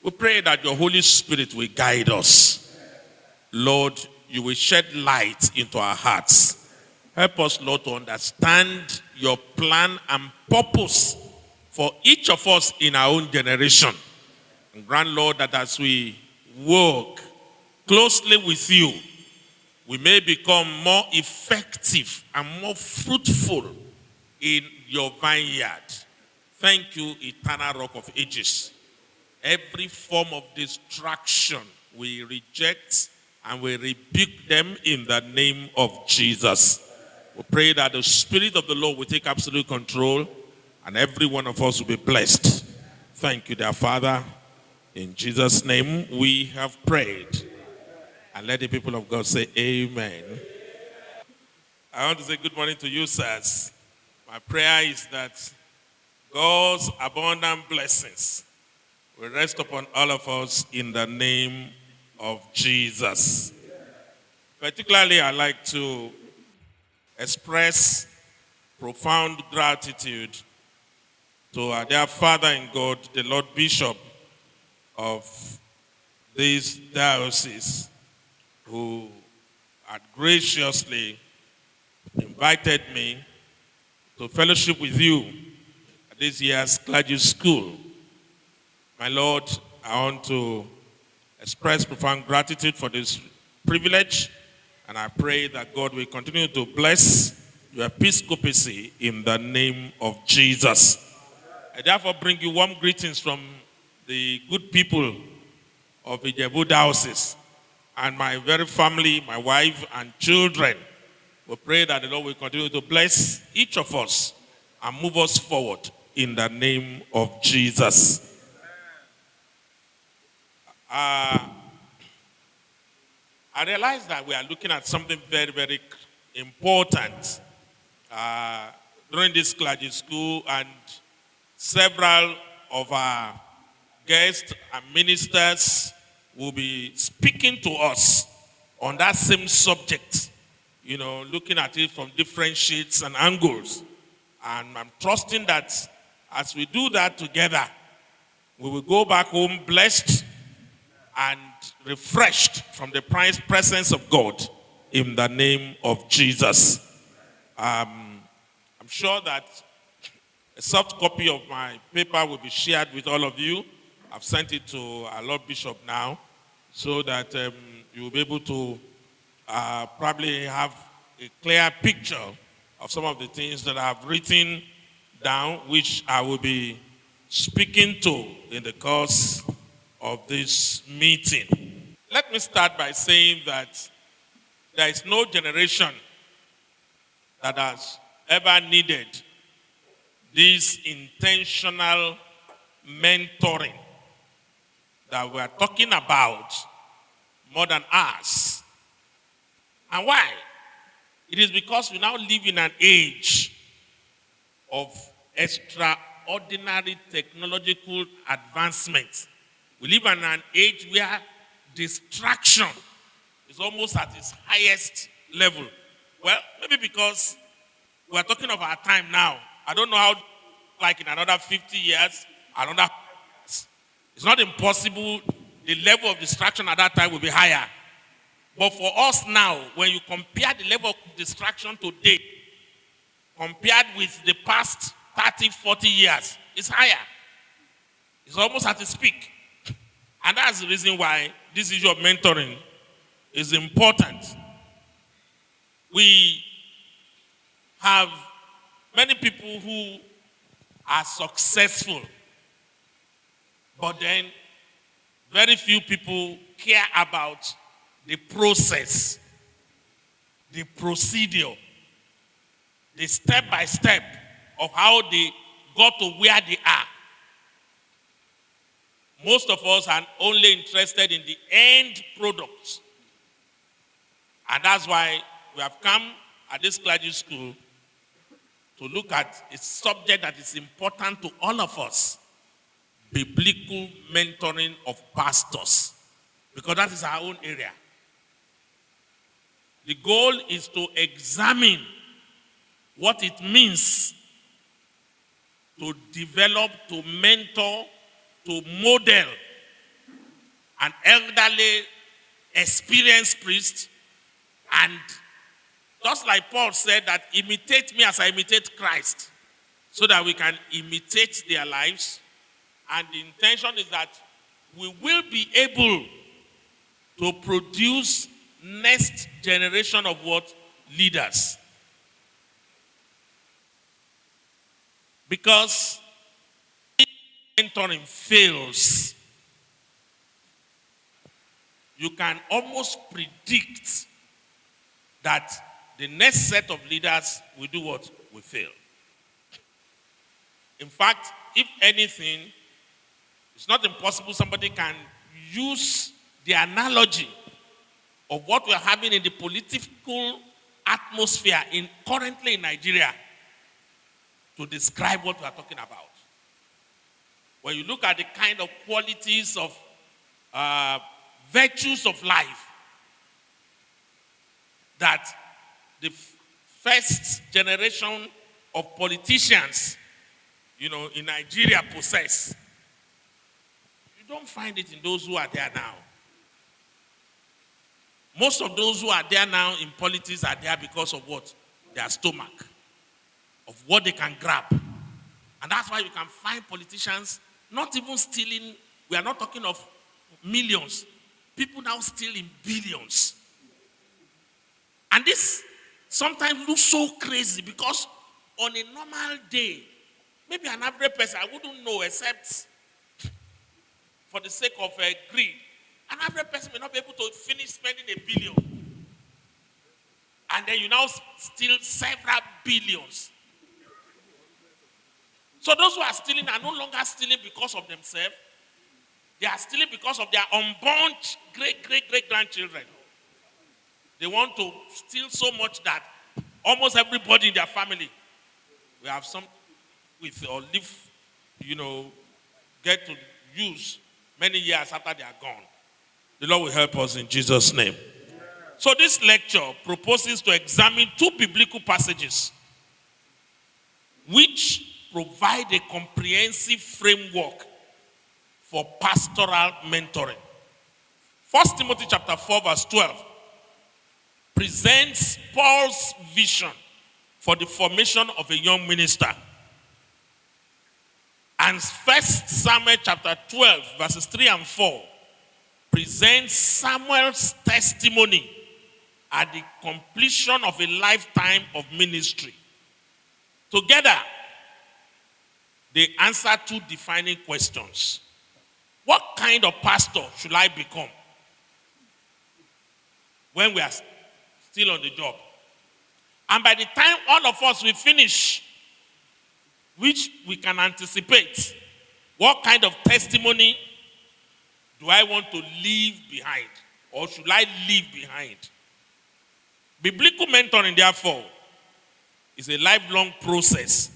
We pray that your Holy Spirit will guide us. Lord, you will shed light into our hearts. Help us, Lord, to understand your plan and purpose for each of us in our own generation. And grant, Lord, that as we work closely with you, we may become more effective and more fruitful in your vineyard. Thank you, eternal rock of ages. Every form of distraction we reject and we rebuke them in the name of Jesus. We pray that the Spirit of the Lord will take absolute control and every one of us will be blessed. Thank you, dear Father. In Jesus' name we have prayed. And let the people of God say amen. I want to say good morning to you, sirs. My prayer is that God's abundant blessings will rest upon all of us in the name of Jesus. Particularly, I like to express profound gratitude to our dear Father in God, the Lord Bishop of this diocese, who had graciously invited me to fellowship with you at this year's clergy school. My Lord, I want to express profound gratitude for this privilege, and I pray that God will continue to bless your episcopacy in the name of Jesus. I therefore bring you warm greetings from the good people of Ijebu Diocese and my very family, my wife and children. We pray that the Lord will continue to bless each of us and move us forward in the name of Jesus. I realize that we are looking at something very, very important during this clergy school, and several of our guests and ministers will be speaking to us on that same subject, looking at it from different shades and angles. And I'm trusting that as we do that together, we will go back home blessed and refreshed from the presence of God in the name of Jesus. I'm sure that a soft copy of my paper will be shared with all of you. I've sent it to our Lord Bishop now so that you will be able to probably have a clear picture of some of the things that I've written down, which I will be speaking to in the course of this meeting. Let me start by saying that there is no generation that has ever needed this intentional mentoring that we are talking about more than us. And why? It is because we now live in an age of extraordinary technological advancement. We live in an age where distraction is almost at its highest level. Well, maybe because we are talking of our time now. I don't know how, like in another 50 years, another years. It's not impossible. The level of distraction at that time will be higher. But for us now, when you compare the level of distraction today, compared with the past 30, 40 years, it's higher. It's almost at its peak. And that's the reason why this issue of mentoring is important. We have many people who are successful, but then very few people care about the process, the procedure, the step-by-step of how they got to where they are. Most of us are only interested in the end product. And that's why we have come at this clergy school to look at a subject that is important to all of us: biblical mentoring of pastors, because that is our own area. The goal is to examine what it means to develop, to mentor, to model an elderly, experienced priest. And just like Paul said that imitate me as I imitate Christ, so that we can imitate their lives. And the intention is that we will be able to produce next generation of what? Leaders. Because if mentoring fails, you can almost predict that the next set of leaders will do what? Will fail. In fact, if anything, it's not impossible somebody can use the analogy of what we're having in the political atmosphere currently in Nigeria to describe what we're talking about. When you look at the kind of qualities of virtues of life that the first generation of politicians, in Nigeria possess, you don't find it in those who are there now. Most of those who are there now in politics are there because of what? Their stomach, of what they can grab. And that's why you can find politicians not even stealing. We are not talking of millions. People now steal in billions. And this sometimes looks so crazy because on a normal day, maybe an average person, I wouldn't know except for the sake of greed. An average person may not be able to finish spending $1 billion. And then you now steal several billions. So those who are stealing are no longer stealing because of themselves. They are stealing because of their unborn great-grandchildren. They want to steal so much that almost everybody in their family will have something with or live, get to use many years after they are gone. The Lord will help us in Jesus' name. So this lecture proposes to examine two biblical passages which provide a comprehensive framework for pastoral mentoring. 1 Timothy chapter 4 verse 12 presents Paul's vision for the formation of a young minister. And 1 Samuel chapter 12 verses 3 and 4 presents Samuel's testimony at the completion of a lifetime of ministry. Together, they answer two defining questions. What kind of pastor should I become when we are still on the job? And by the time all of us will finish, which we can anticipate, what kind of testimony do I want to leave behind? Or should I leave behind? Biblical mentoring, therefore, is a lifelong process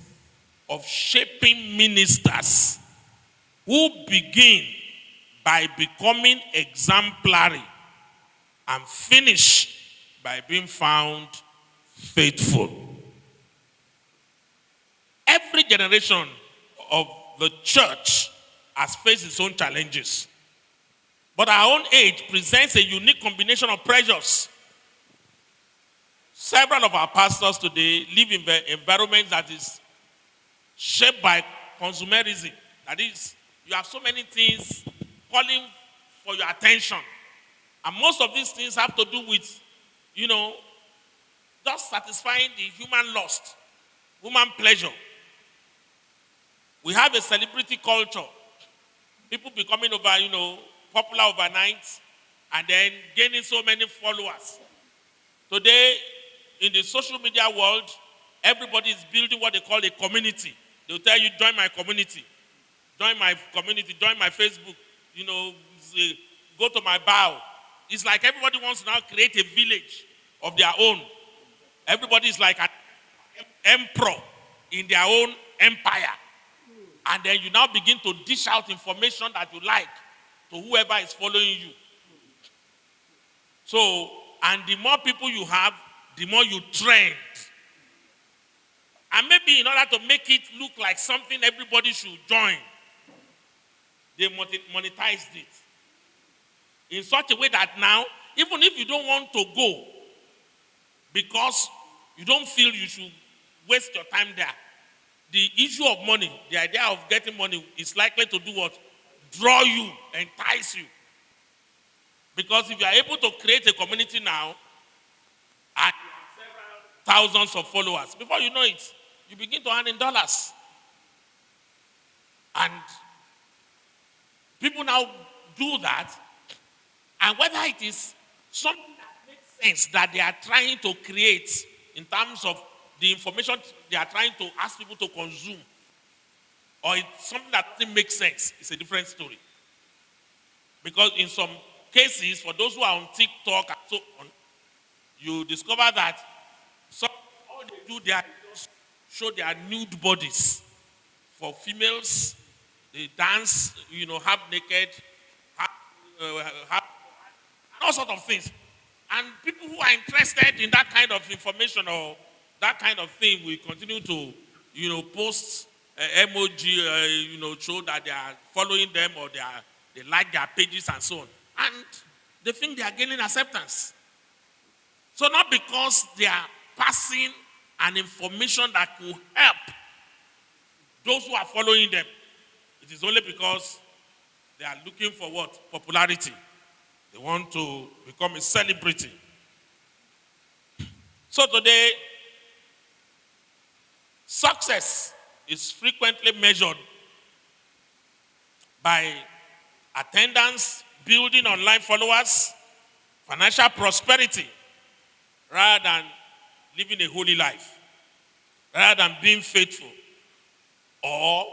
of shaping ministers who begin by becoming exemplary and finish by being found faithful. Every generation of the church has faced its own challenges. But our own age presents a unique combination of pressures. Several of our pastors today live in environments that is shaped by consumerism. That is, you have so many things calling for your attention. And most of these things have to do with, just satisfying the human lust, human pleasure. We have a celebrity culture. People becoming popular overnight and then gaining so many followers. Today, in the social media world, everybody is building what they call a community. They'll tell you, join my community. Join my community, join my Facebook, go to my bio. It's like everybody wants to now create a village of their own. Everybody is like an emperor in their own empire. And then you now begin to dish out information that you like to whoever is following you. So, and the more people you have, the more you trend. And maybe in order to make it look like something everybody should join, they monetized it. in such a way that now, even if you don't want to go because you don't feel you should waste your time there, the issue of money, the idea of getting money is likely to do what? Draw you, entice you. Because if you are able to create a community now and thousands of followers, before you know it, you begin to earn in dollars. And people now do that, and whether it is something that makes sense that they are trying to create in terms of the information they are trying to ask people to consume, or it's something that doesn't make sense, it's a different story. Because in some cases, for those who are on TikTok and so on, you discover that all they do there is show their nude bodies. For females, they dance, half naked, all sorts of things. And people who are interested in that kind of information or that kind of thing will continue to, post emoji, show that they are following them or they like their pages and so on. And they think they are gaining acceptance. So not because they are passing an information that could help those who are following them. It is only because they are looking for what? Popularity. They want to become a celebrity. So today, success is frequently measured by attendance, building online followers, financial prosperity, rather than living a holy life, rather than being faithful, or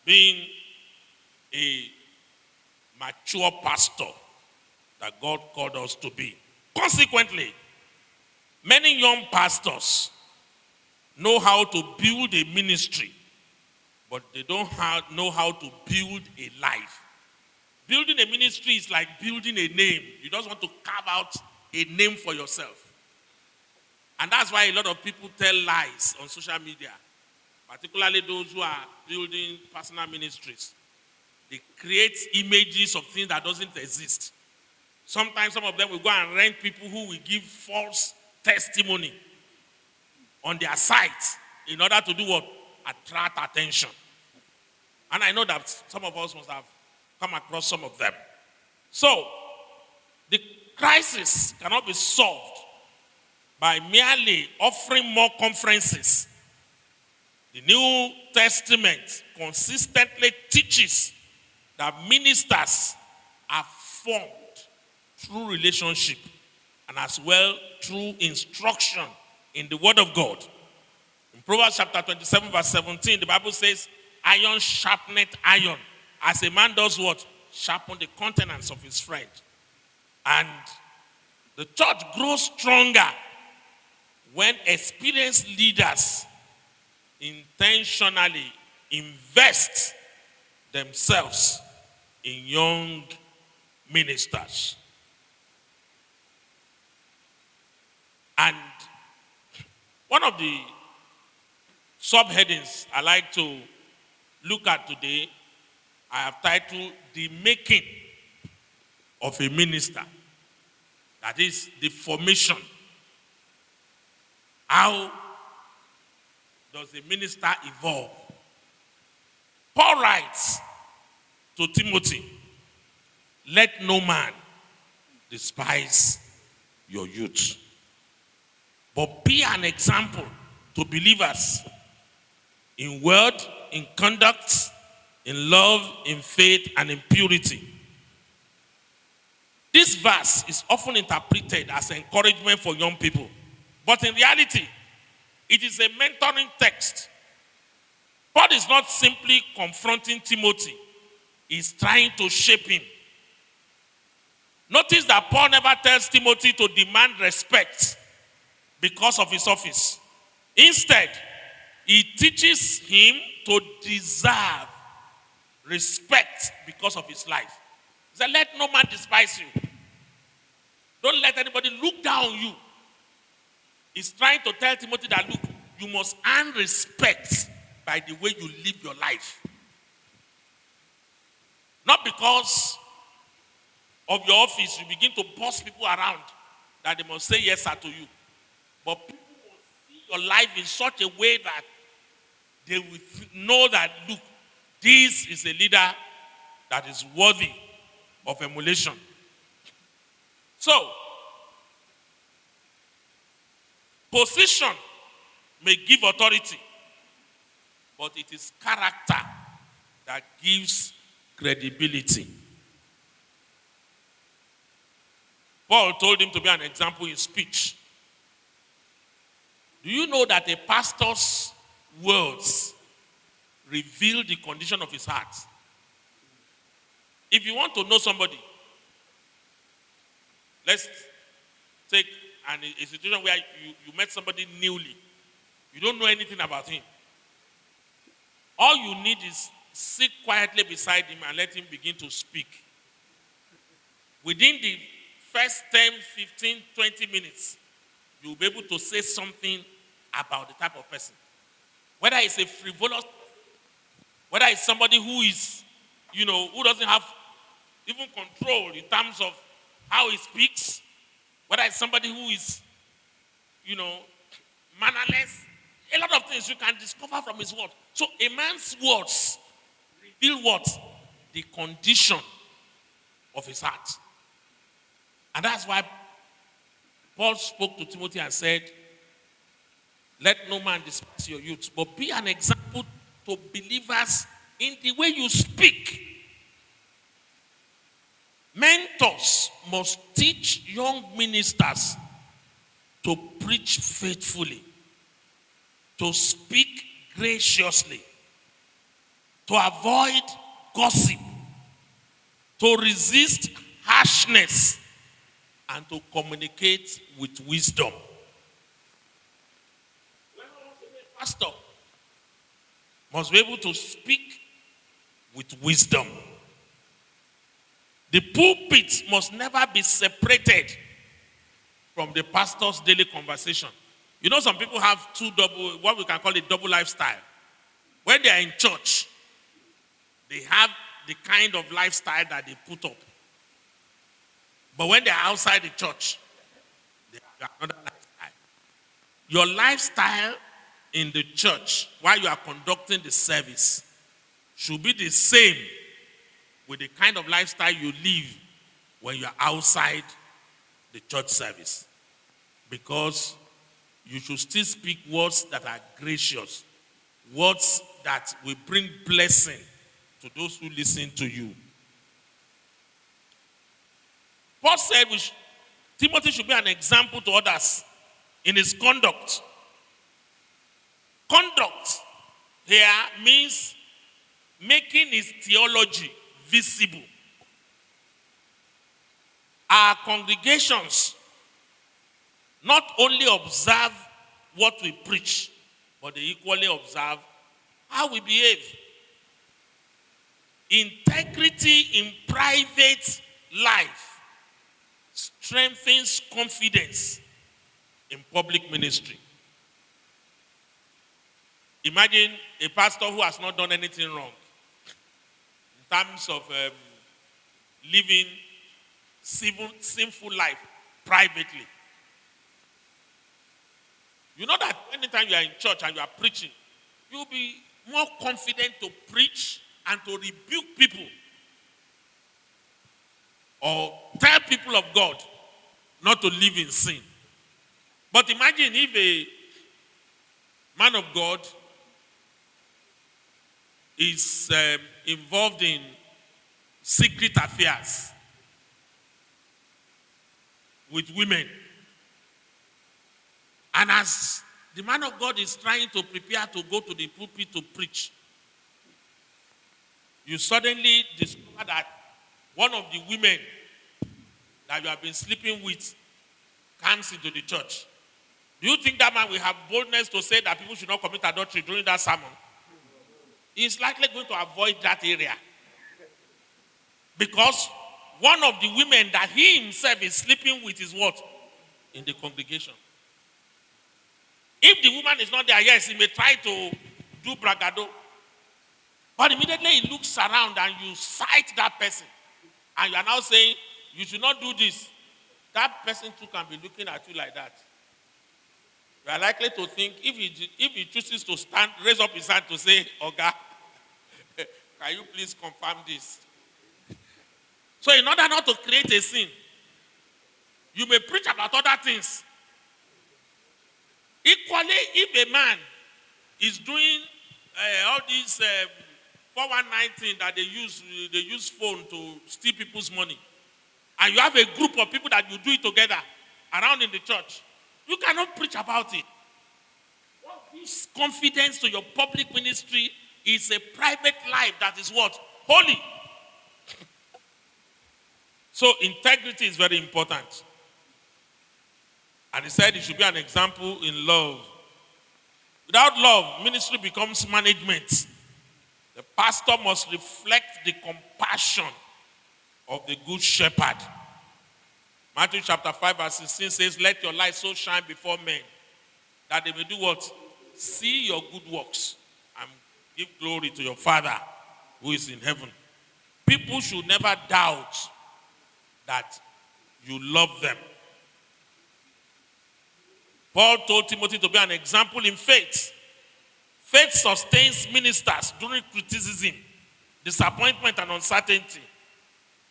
being a mature pastor that God called us to be. Consequently, many young pastors know how to build a ministry, but they don't know how to build a life. Building a ministry is like building a name. You just want to carve out a name for yourself. And that's why a lot of people tell lies on social media, particularly those who are building personal ministries. They create images of things that doesn't exist. Sometimes some of them will go and rent people who will give false testimony on their site in order to do what? Attract attention. And I know that some of us must have come across some of them. So, the crisis cannot be solved by merely offering more conferences. The New Testament consistently teaches that ministers are formed through relationship and as well through instruction in the Word of God. In Proverbs chapter 27 verse 17, the Bible says, iron sharpeneth iron. As a man does what? Sharpen the countenance of his friend. And the church grows stronger when experienced leaders intentionally invest themselves in young ministers. And one of the subheadings I like to look at today, I have titled The Making of a Minister. That is the formation. How does a minister evolve? Paul writes to Timothy, let no man despise your youth, but be an example to believers in word, in conduct, in love, in faith, and in purity. This verse is often interpreted as encouragement for young people, but in reality, it is a mentoring text. Paul is not simply confronting Timothy, he's trying to shape him. Notice that Paul never tells Timothy to demand respect because of his office. Instead, he teaches him to deserve respect because of his life. He said, let no man despise you. Don't let anybody look down on you. He's trying to tell Timothy that, look, you must earn respect by the way you live your life. Not because of your office, you begin to boss people around that they must say yes sir to you. But people will see your life in such a way that they will know that, look, this is a leader that is worthy of emulation. So, position may give authority, but it is character that gives credibility. Paul told him to be an example in speech. Do you know that a pastor's words reveal the condition of his heart? If you want to know somebody, let's take a situation where you met somebody newly. You don't know anything about him. All you need is sit quietly beside him and let him begin to speak. Within the first 10, 15, 20 minutes, you'll be able to say something about the type of person. Whether it's a frivolous, whether it's somebody who is, who doesn't have even control in terms of how he speaks, whether it's somebody who is, mannerless, a lot of things you can discover from his words. So a man's words reveal what? The condition of his heart. And that's why Paul spoke to Timothy and said, let no man despise your youth, but be an example to believers in the way you speak. Mentors must teach young ministers to preach faithfully, to speak graciously, to avoid gossip, to resist harshness, and to communicate with wisdom. Pastor must be able to speak with wisdom. The pulpit must never be separated from the pastor's daily conversation. Some people have what we can call a double lifestyle. When they are in church, they have the kind of lifestyle that they put up. But when they are outside the church, they have another lifestyle. Your lifestyle in the church, while you are conducting the service, should be the same with the kind of lifestyle you live when you are outside the church service. Because you should still speak words that are gracious, words that will bring blessing to those who listen to you. Paul said Timothy should be an example to others in his conduct. Conduct here means making his theology visible. Our congregations not only observe what we preach, but they equally observe how we behave. Integrity in private life strengthens confidence in public ministry. Imagine a pastor who has not done anything wrong in terms of living sinful life privately. You know that anytime you are in church and you are preaching, you'll be more confident to preach and to rebuke people or tell people of God not to live in sin. But imagine if a man of God is involved in secret affairs with women. And as the man of God is trying to prepare to go to the pulpit to preach, you suddenly discover that one of the women that you have been sleeping with comes into the church. Do you think that man will have boldness to say that people should not commit adultery during that sermon? He's likely going to avoid that area. Because one of the women that he himself is sleeping with is what? In the congregation. If the woman is not there, yes, he may try to do bragado. But immediately he looks around and you cite that person. And you are now saying You should not do this. That person too can be looking at you like that. You are likely to think if he chooses to stand, raise up his hand to say, Oga, can you please confirm this? So in order not to create a sin, you may preach about other things. Equally, if a man is doing all these 419 that they use phone to steal people's money, and you have a group of people that you do it together around in the church, you cannot preach about it. What gives confidence to your public ministry is a private life that is what? Holy. So integrity is very important. And he said it should be an example in love. Without love, ministry becomes management. The pastor must reflect the compassion of the good shepherd. Matthew chapter 5 verse 16 says, let your light so shine before men that they may do what? See your good works and give glory to your Father who is in heaven. People should never doubt that you love them. Paul told Timothy to be an example in faith. Faith sustains ministers during criticism, disappointment, and uncertainty.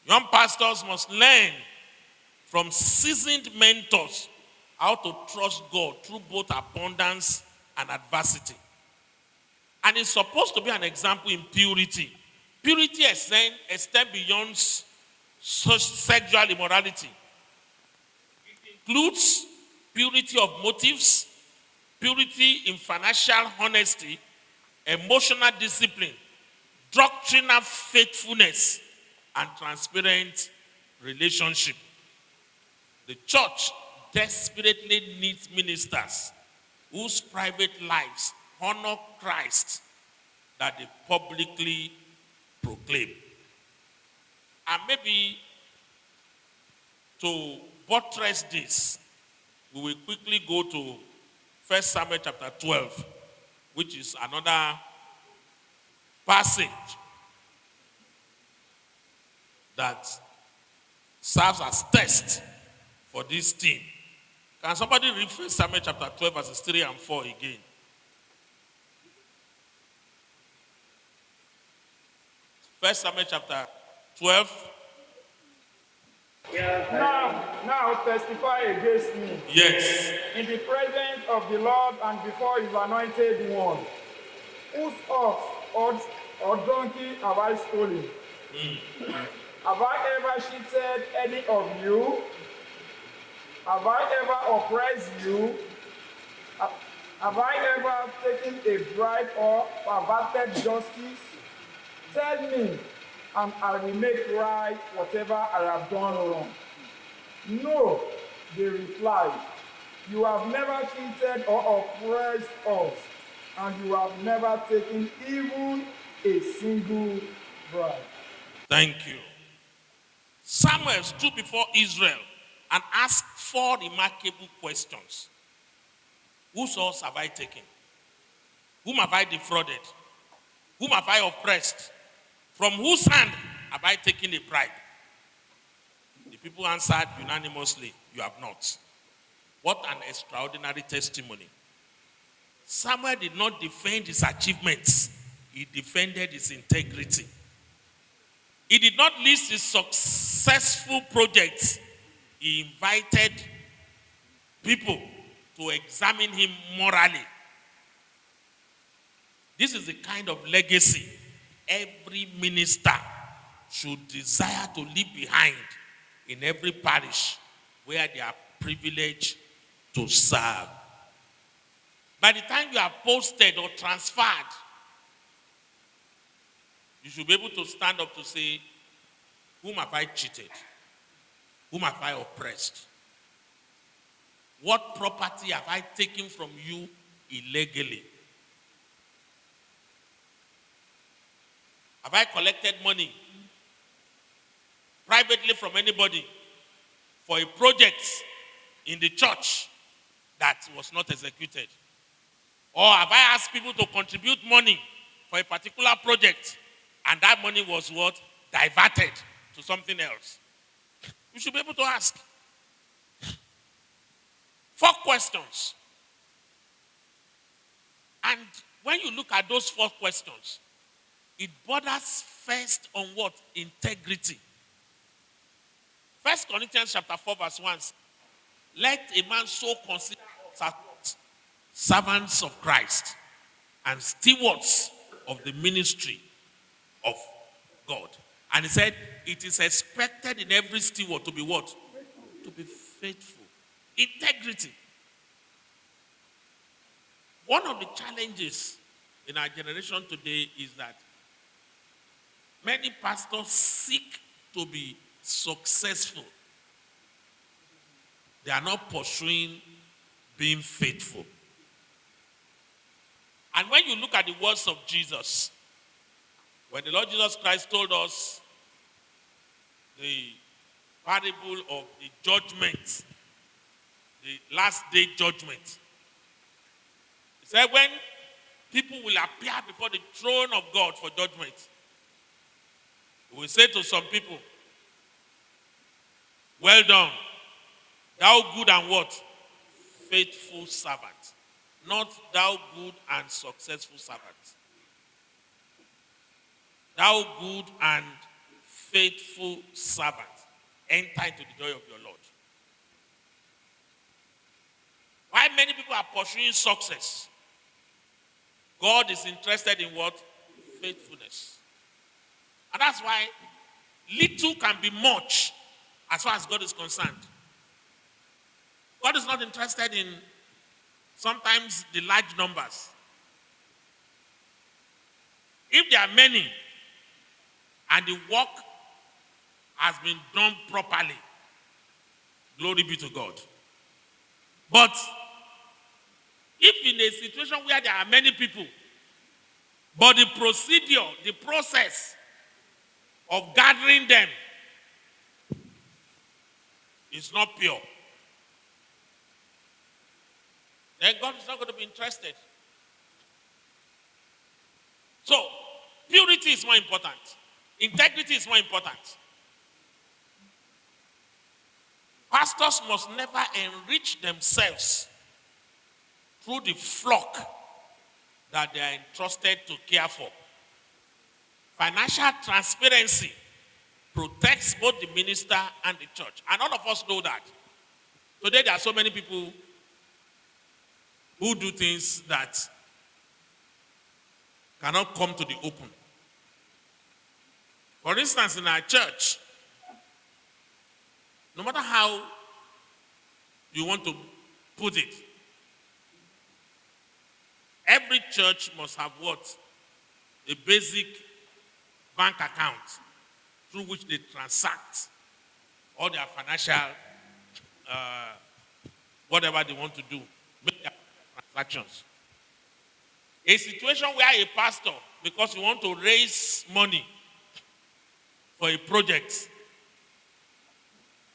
Young pastors must learn from seasoned mentors how to trust God through both abundance and adversity. And it's supposed to be an example in purity. Purity extends beyond sexual immorality. It includes purity of motives, purity in financial honesty, emotional discipline, doctrinal faithfulness, and transparent relationship. The church desperately needs ministers whose private lives honor Christ that they publicly proclaim. And maybe to buttress this, we will quickly go to 1 Samuel chapter 12, which is another passage that serves as test for this theme. Can somebody read 1 Samuel chapter 12, verses 3 and 4 again? 1 Samuel chapter 12. Now testify against me. Yes. In the presence of the Lord and before his anointed one. Whose ox or donkey have I stolen? Have I ever cheated any of you? Have I ever oppressed you? Have I ever taken a bribe or perverted justice? Tell me, and I will make right whatever I have done wrong. No, they replied, you have never cheated or oppressed us, and you have never taken even a single bribe. Thank you. Samuel stood before Israel and asked 4 remarkable questions. Whose horse have I taken? Whom have I defrauded? Whom have I oppressed? From whose hand have I taken a bribe? The people answered unanimously, you have not. What an extraordinary testimony. Samuel did not defend his achievements. He defended his integrity. He did not list his successful projects. He invited people to examine him morally. This is the kind of legacy every minister should desire to leave behind in every parish where they are privileged to serve. By the time you are posted or transferred, you should be able to stand up to say, whom have I cheated? Whom have I oppressed? What property have I taken from you illegally? Have I collected money privately from anybody for a project in the church that was not executed? Or have I asked people to contribute money for a particular project and that money was what? Diverted to something else? You should be able to ask. 4 questions. And when you look at those 4 questions, it borders first on what? Integrity. 1 Corinthians chapter 4 verse 1. Let a man so consider us as what? Servants of Christ and stewards of the ministry of God. And he said, it is expected in every steward to be what? To be faithful. Integrity. One of the challenges in our generation today is that many pastors seek to be successful. They are not pursuing being faithful. And when you look at the words of Jesus, when the Lord Jesus Christ told us the parable of the judgment, the last day judgment, he said when people will appear before the throne of God for judgment, he will say to some people, well done, thou good and what? Faithful servant. Not thou good and successful servant. Thou good and faithful servant. Enter into the joy of your Lord. Why many people are pursuing success? God is interested in what? Faithfulness. And that's why little can be much as far as God is concerned. God is not interested in sometimes the large numbers. If there are many and the work has been done properly, glory be to God. But if in a situation where there are many people, but the procedure, the process of gathering them is not pure, then God is not going to be interested. So, purity is more important. Integrity is more important. Pastors must never enrich themselves through the flock that they are entrusted to care for. Financial transparency protects both the minister and the church. And all of us know that. Today there are so many people who do things that cannot come to the open. For instance, in our church, no matter how you want to put it, every church must have what? A basic bank account through which they transact all their financial, whatever they want to do, make their transactions. A situation where a pastor, because you want to raise money for a project,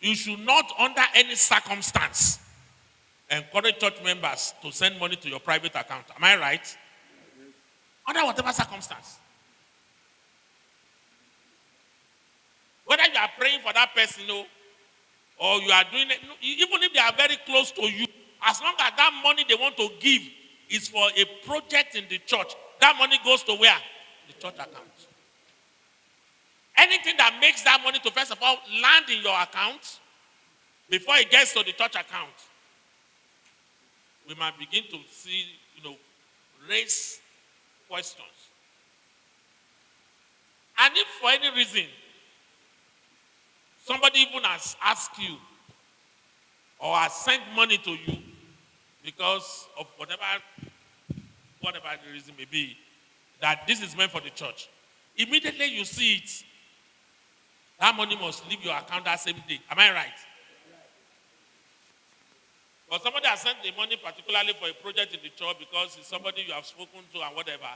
you should not under any circumstance encourage church members to send money to your private account. Am I right? Under whatever circumstance. Whether you are praying for that person, or you are doing it, even if they are very close to you, as long as that money they want to give is for a project in the church, that money goes to where? The church account. Anything that makes that money to first of all land in your account before it gets to the church account, we might begin to see, raise questions. And if for any reason somebody even has asked you or has sent money to you because of whatever the reason may be, that this is meant for the church, immediately you see it, that money must leave your account that same day. Am I right? Or somebody has sent the money particularly for a project in the church because it's somebody you have spoken to and whatever,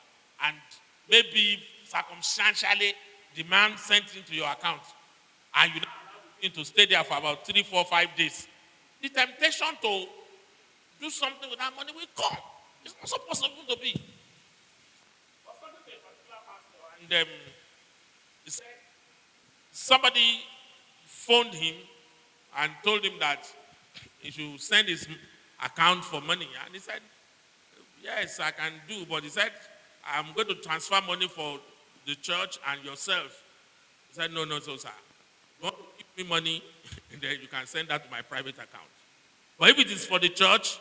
and maybe circumstantially the man sent into your account, and you need to stay there for about 3, 4, 5 days. The temptation to do something with that money will come. It's not supposed to be. And he said somebody phoned him and told him that he should send his account for money. And he said, yes, I can do. But he said, I'm going to transfer money for the church and yourself. He said, no, so sir. Don't give me money, and then you can send that to my private account. But if it is for the church,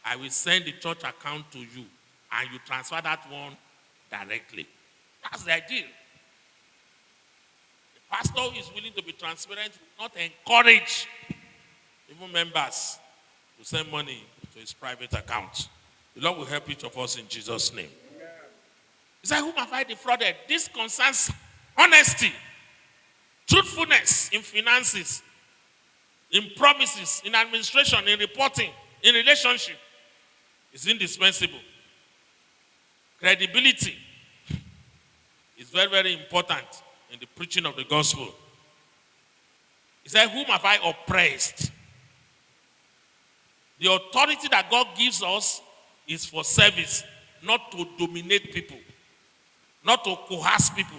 I will send the church account to you, and you transfer that one directly. That's the ideal. The pastor is willing to be transparent, not encourage even members to send money to his private account. The Lord will help each of us in Jesus' name. He said, whom have I defrauded? This concerns honesty, truthfulness in finances, in promises, in administration, in reporting, in relationship. It's indispensable. Credibility is very, very important in the preaching of the gospel. He said, whom have I oppressed? The authority that God gives us is for service, not to dominate people, not to coerce people.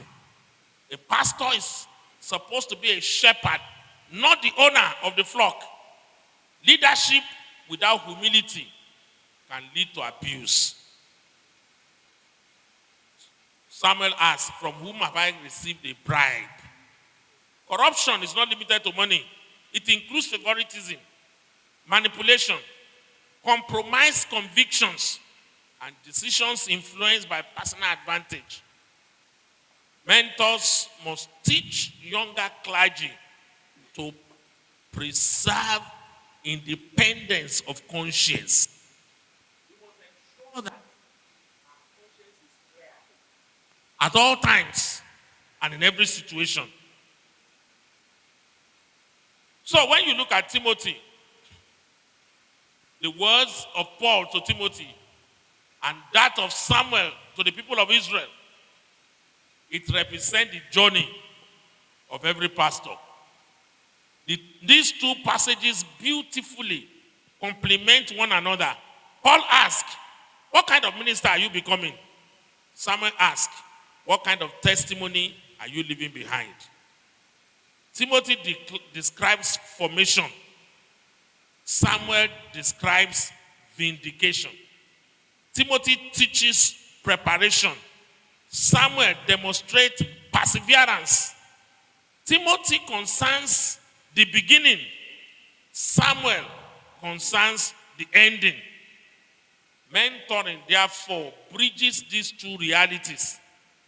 A pastor is supposed to be a shepherd, not the owner of the flock. Leadership without humility can lead to abuse. Samuel asked, from whom have I received a bribe? Corruption is not limited to money. It includes favoritism, manipulation, compromised convictions, and decisions influenced by personal advantage. Mentors must teach younger clergy to preserve independence of conscience. We must ensure that our conscience is clear at all times and in every situation. So when you look at Timothy, the words of Paul to Timothy and that of Samuel to the people of Israel, it represents the journey of every pastor. These two passages beautifully complement one another. Paul asked, what kind of minister are you becoming? Samuel asked, what kind of testimony are you leaving behind? Timothy describes formation. Samuel describes vindication. Timothy teaches preparation. Samuel demonstrates perseverance. Timothy concerns the beginning. Samuel concerns the ending. Mentoring, therefore, bridges these two realities.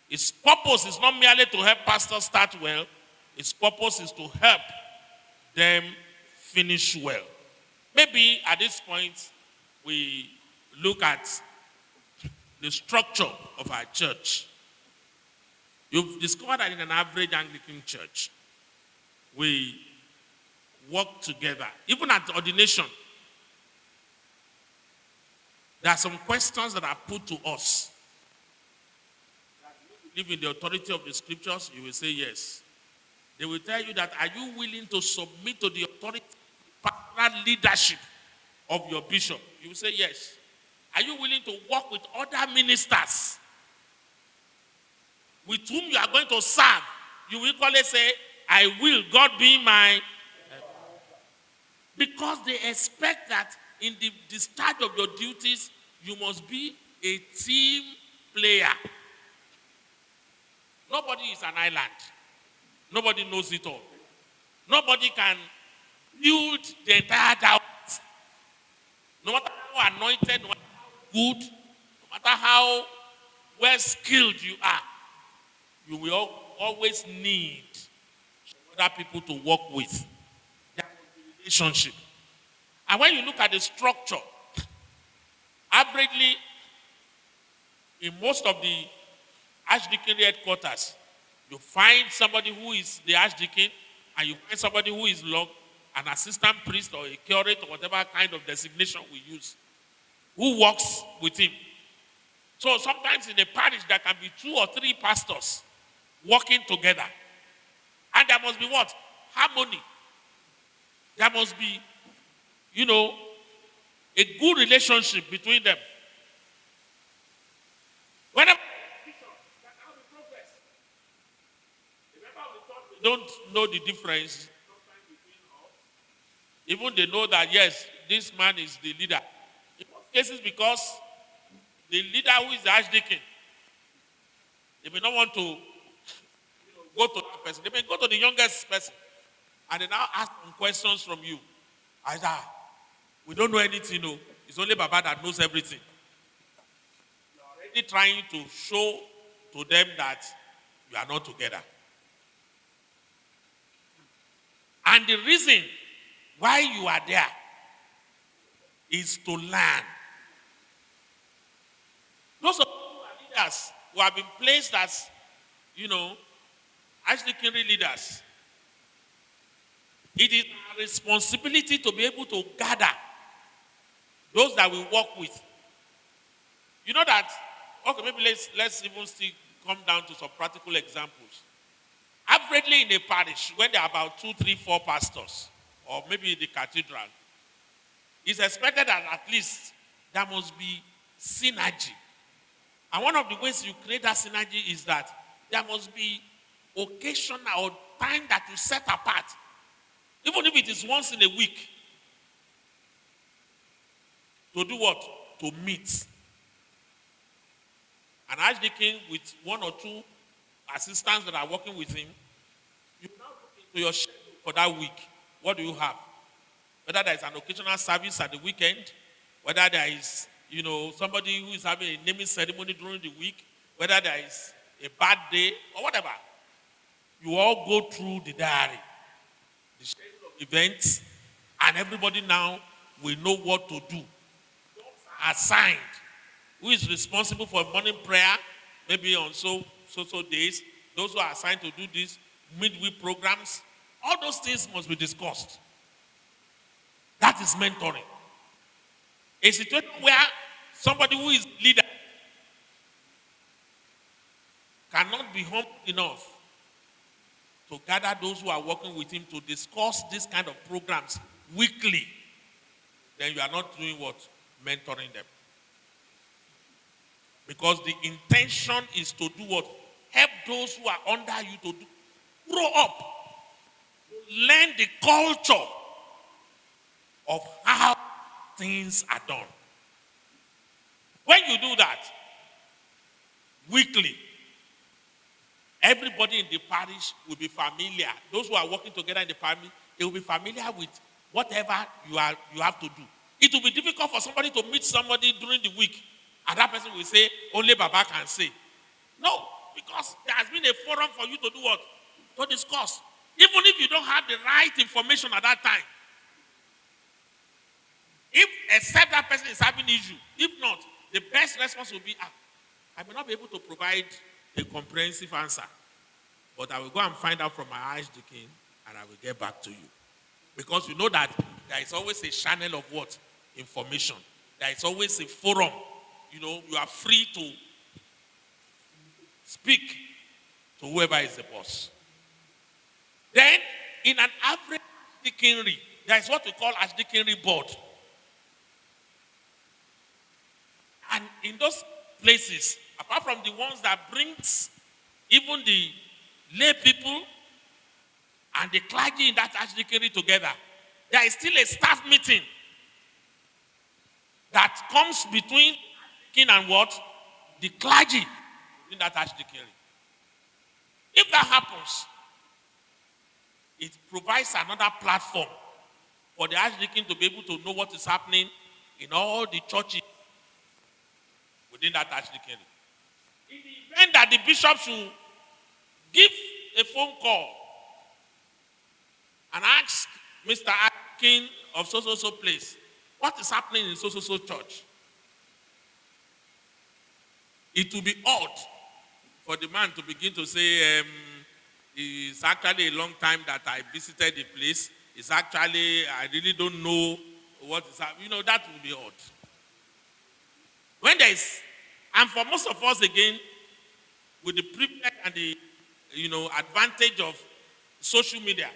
Its purpose is not merely to help pastors start well. Its purpose is to help them finish well. Maybe at this point, we look at the structure of our church. You've discovered that in an average Anglican church, we work together. Even at ordination, there are some questions that are put to us. If you live in the authority of the scriptures, you will say yes. They will tell you that, are you willing to submit to the authority, personal leadership of your bishop? You will say yes. Are you willing to work with other ministers with whom you are going to serve? You will equally say, I will, God be my... Because they expect that in the discharge of your duties, you must be a team player. Nobody is an island. Nobody knows it all. Nobody can build the entire house. No matter how anointed, no matter how good, no matter how well skilled you are, you will always need other people to work with. Relationship. And when you look at the structure, averagely, in most of the archdeaconry headquarters, you find somebody who is the archdeacon, and you find somebody who is an assistant priest or a curate or whatever kind of designation we use, who works with him. So sometimes in a parish, there can be 2 or 3 pastors working together. And there must be what? Harmony. There must be, a good relationship between them. Whenever there cannot be progress. The member of the church don't know the difference between us Even they know that, yes, this man is the leader. In most cases, because the leader who is the archdeacon, they may not want to go to that person. They may go to the youngest person and they now ask some questions from you. Either, we don't know anything, no. It's only Baba that knows everything. You're already trying to show to them that you are not together. And the reason why you are there is to learn. Those of you who are leaders who have been placed as, archdeaconry leaders, it is our responsibility to be able to gather those that we work with. You know that, okay, maybe let's even still come down to some practical examples. Averagely in a parish, when there are about 2, 3, 4 pastors, or maybe in the cathedral, it's expected that at least there must be synergy. And one of the ways you create that synergy is that there must be occasion or time that you set apart, even if it is once in a week, to do what? To meet. An archdeacon with 1 or 2 assistants that are working with him, you now look into your schedule for that week. What do you have? Whether there is an occasional service at the weekend, whether there is, somebody who is having a naming ceremony during the week, whether there is a bad day or whatever. You all go through the diary, the schedule of events, and everybody now will know what to do. Those are assigned. Who is responsible for morning prayer, maybe on so days, those who are assigned to do this, midweek programs, all those things must be discussed. That is mentoring. A situation where somebody who is leader cannot be humble enough to gather those who are working with him to discuss this kind of programs weekly, then you are not doing what? Mentoring them. Because the intention is to do what? Help those who are under you to grow up. Learn the culture of how things are done. When you do that, weekly, everybody in the parish will be familiar. Those who are working together in the parish, they will be familiar with whatever you have to do. It will be difficult for somebody to meet somebody during the week, and that person will say, only Baba can say. No, because there has been a forum for you to do what? To discuss. Even if you don't have the right information at that time. Except that person is having issue. If not, the best response will be, I may not be able to provide a comprehensive answer, but I will go and find out from my archdeacon and I will get back to you. Because you know that there is always a channel of what? Information. There is always a forum. You are free to speak to whoever is the boss. Then, in an average archdeaconry, there is what we call archdeaconry board. And in those places, apart from the ones that brings even the lay people and the clergy in that archdeaconry together, there is still a staff meeting that comes between king and what? The clergy in that archdeaconry. If that happens, it provides another platform for the archdeacon to be able to know what is happening in all the churches within that archdeaconry. In the event that the bishop should give a phone call and ask Mr. Archdeacon of so place, what is happening in so church? It will be odd for the man to begin to say, it's actually a long time that I visited the place. It's actually, I really don't know what is happening. That will be odd. When there is, and for most of us again, with the privilege and the, advantage of social media,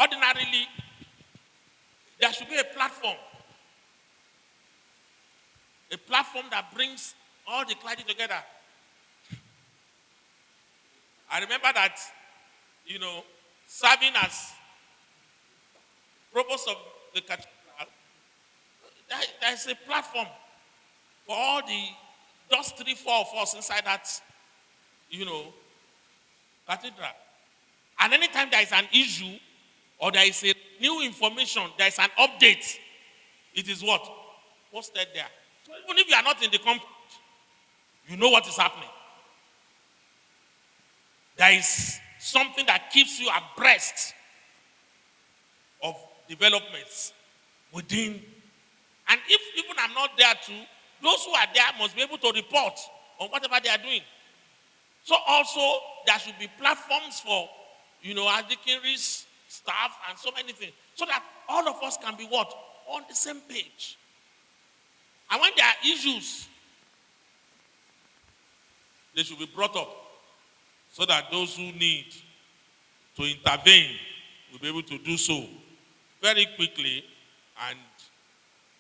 ordinarily, there should be a platform that brings all the clergy together. I remember that, serving as provost of the cathedral, there's a platform for all the just 3-4 of us inside that, cathedral. And anytime there is an issue or there is a new information, there is an update, it is what? Posted there. So even if you are not in the compound, you know what is happening. There is something that keeps you abreast of developments within. And if even I'm not there too, those who are there must be able to report on whatever they are doing. So also, there should be platforms for, Adikinri's staff and so many things, so that all of us can be what? On the same page. And when there are issues, they should be brought up so that those who need to intervene will be able to do so very quickly and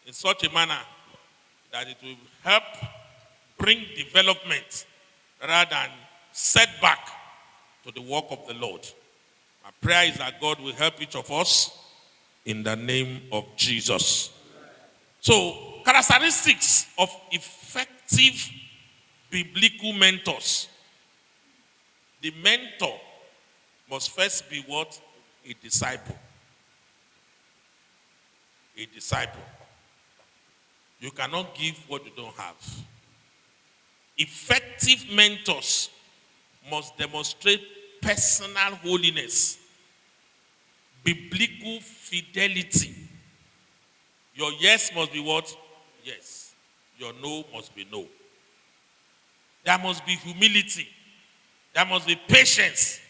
in such a manner that it will help bring development rather than setback to the work of the Lord. My prayer is that God will help each of us in the name of Jesus. So, characteristics of effective biblical mentors. The mentor must first be what? A disciple. A disciple. You cannot give what you don't have. Effective mentors must demonstrate personal holiness, biblical fidelity. Your yes must be what? Yes. Your no must be no. There must be humility. There must be patience.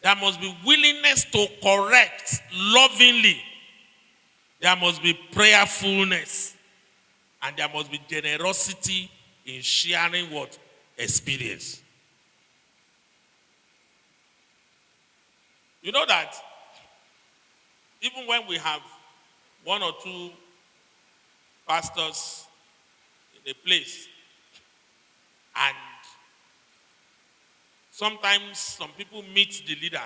There must be willingness to correct lovingly. There must be prayerfulness. And there must be generosity in sharing what? Experience. You know that even when we have one or two pastors in a place, and sometimes some people meet the leader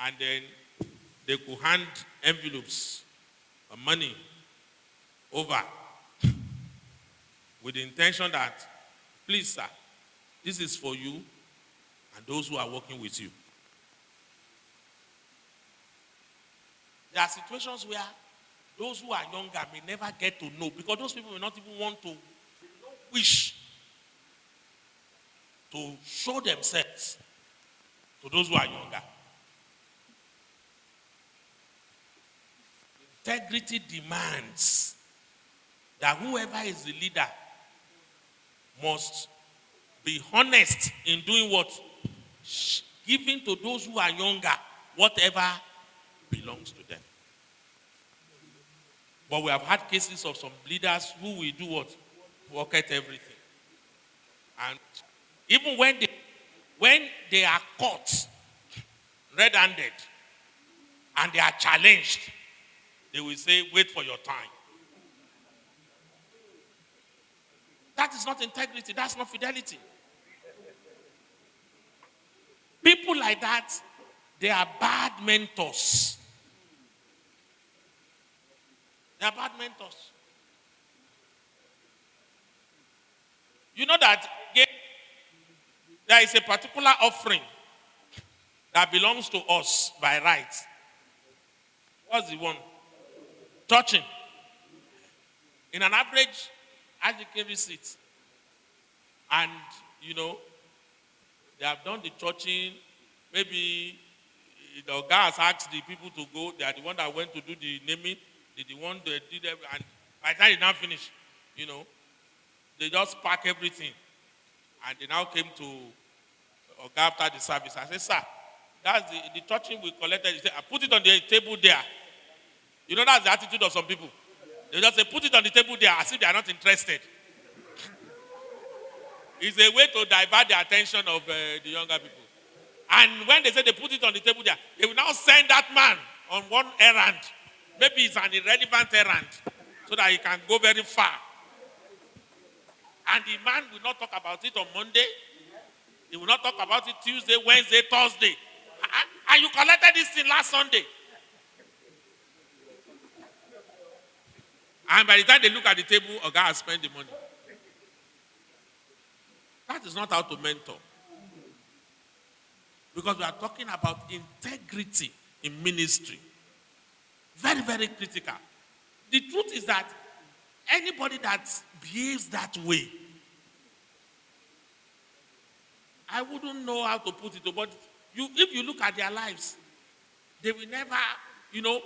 and then they could hand envelopes of money over with the intention that, please sir, this is for you and those who are working with you. There are situations where those who are younger may never get to know, because those people may not even want to, wish to show themselves to those who are younger. Integrity demands that whoever is the leader must be honest in doing what? Giving to those who are younger whatever belongs to them. But we have had cases of some leaders who will do what? Pocket everything. And even when they are caught red-handed and they are challenged, they will say, wait for your time. That is not integrity. That's not fidelity. People like that, they are bad mentors. They are bad mentors. You know that there is a particular offering that belongs to us by right. What's the one? Touching. In an average Adikin receipt. And, they have done the touching. Maybe the guy has asked the people to go. They are the one that went to do the naming. They the one that did everything. And by the time they now finish, they just pack everything. And they now came to Oga after the service. I said, sir, that's the touching we collected. He said, I put it on the table there. That's the attitude of some people. They just say, put it on the table there as if they are not interested. It's a way to divert the attention of the younger people. And when they say they put it on the table there, they will now send that man on one errand. Maybe it's an irrelevant errand so that he can go very far. And the man will not talk about it on Monday. He will not talk about it Tuesday, Wednesday, Thursday. And you collected this thing last Sunday. And by the time they look at the table, a guy has spent the money. That is not how to mentor. Because we are talking about integrity in ministry. Very, very critical. The truth is that anybody that behaves that way, I wouldn't know how to put it, but if you look at their lives, they will never, you will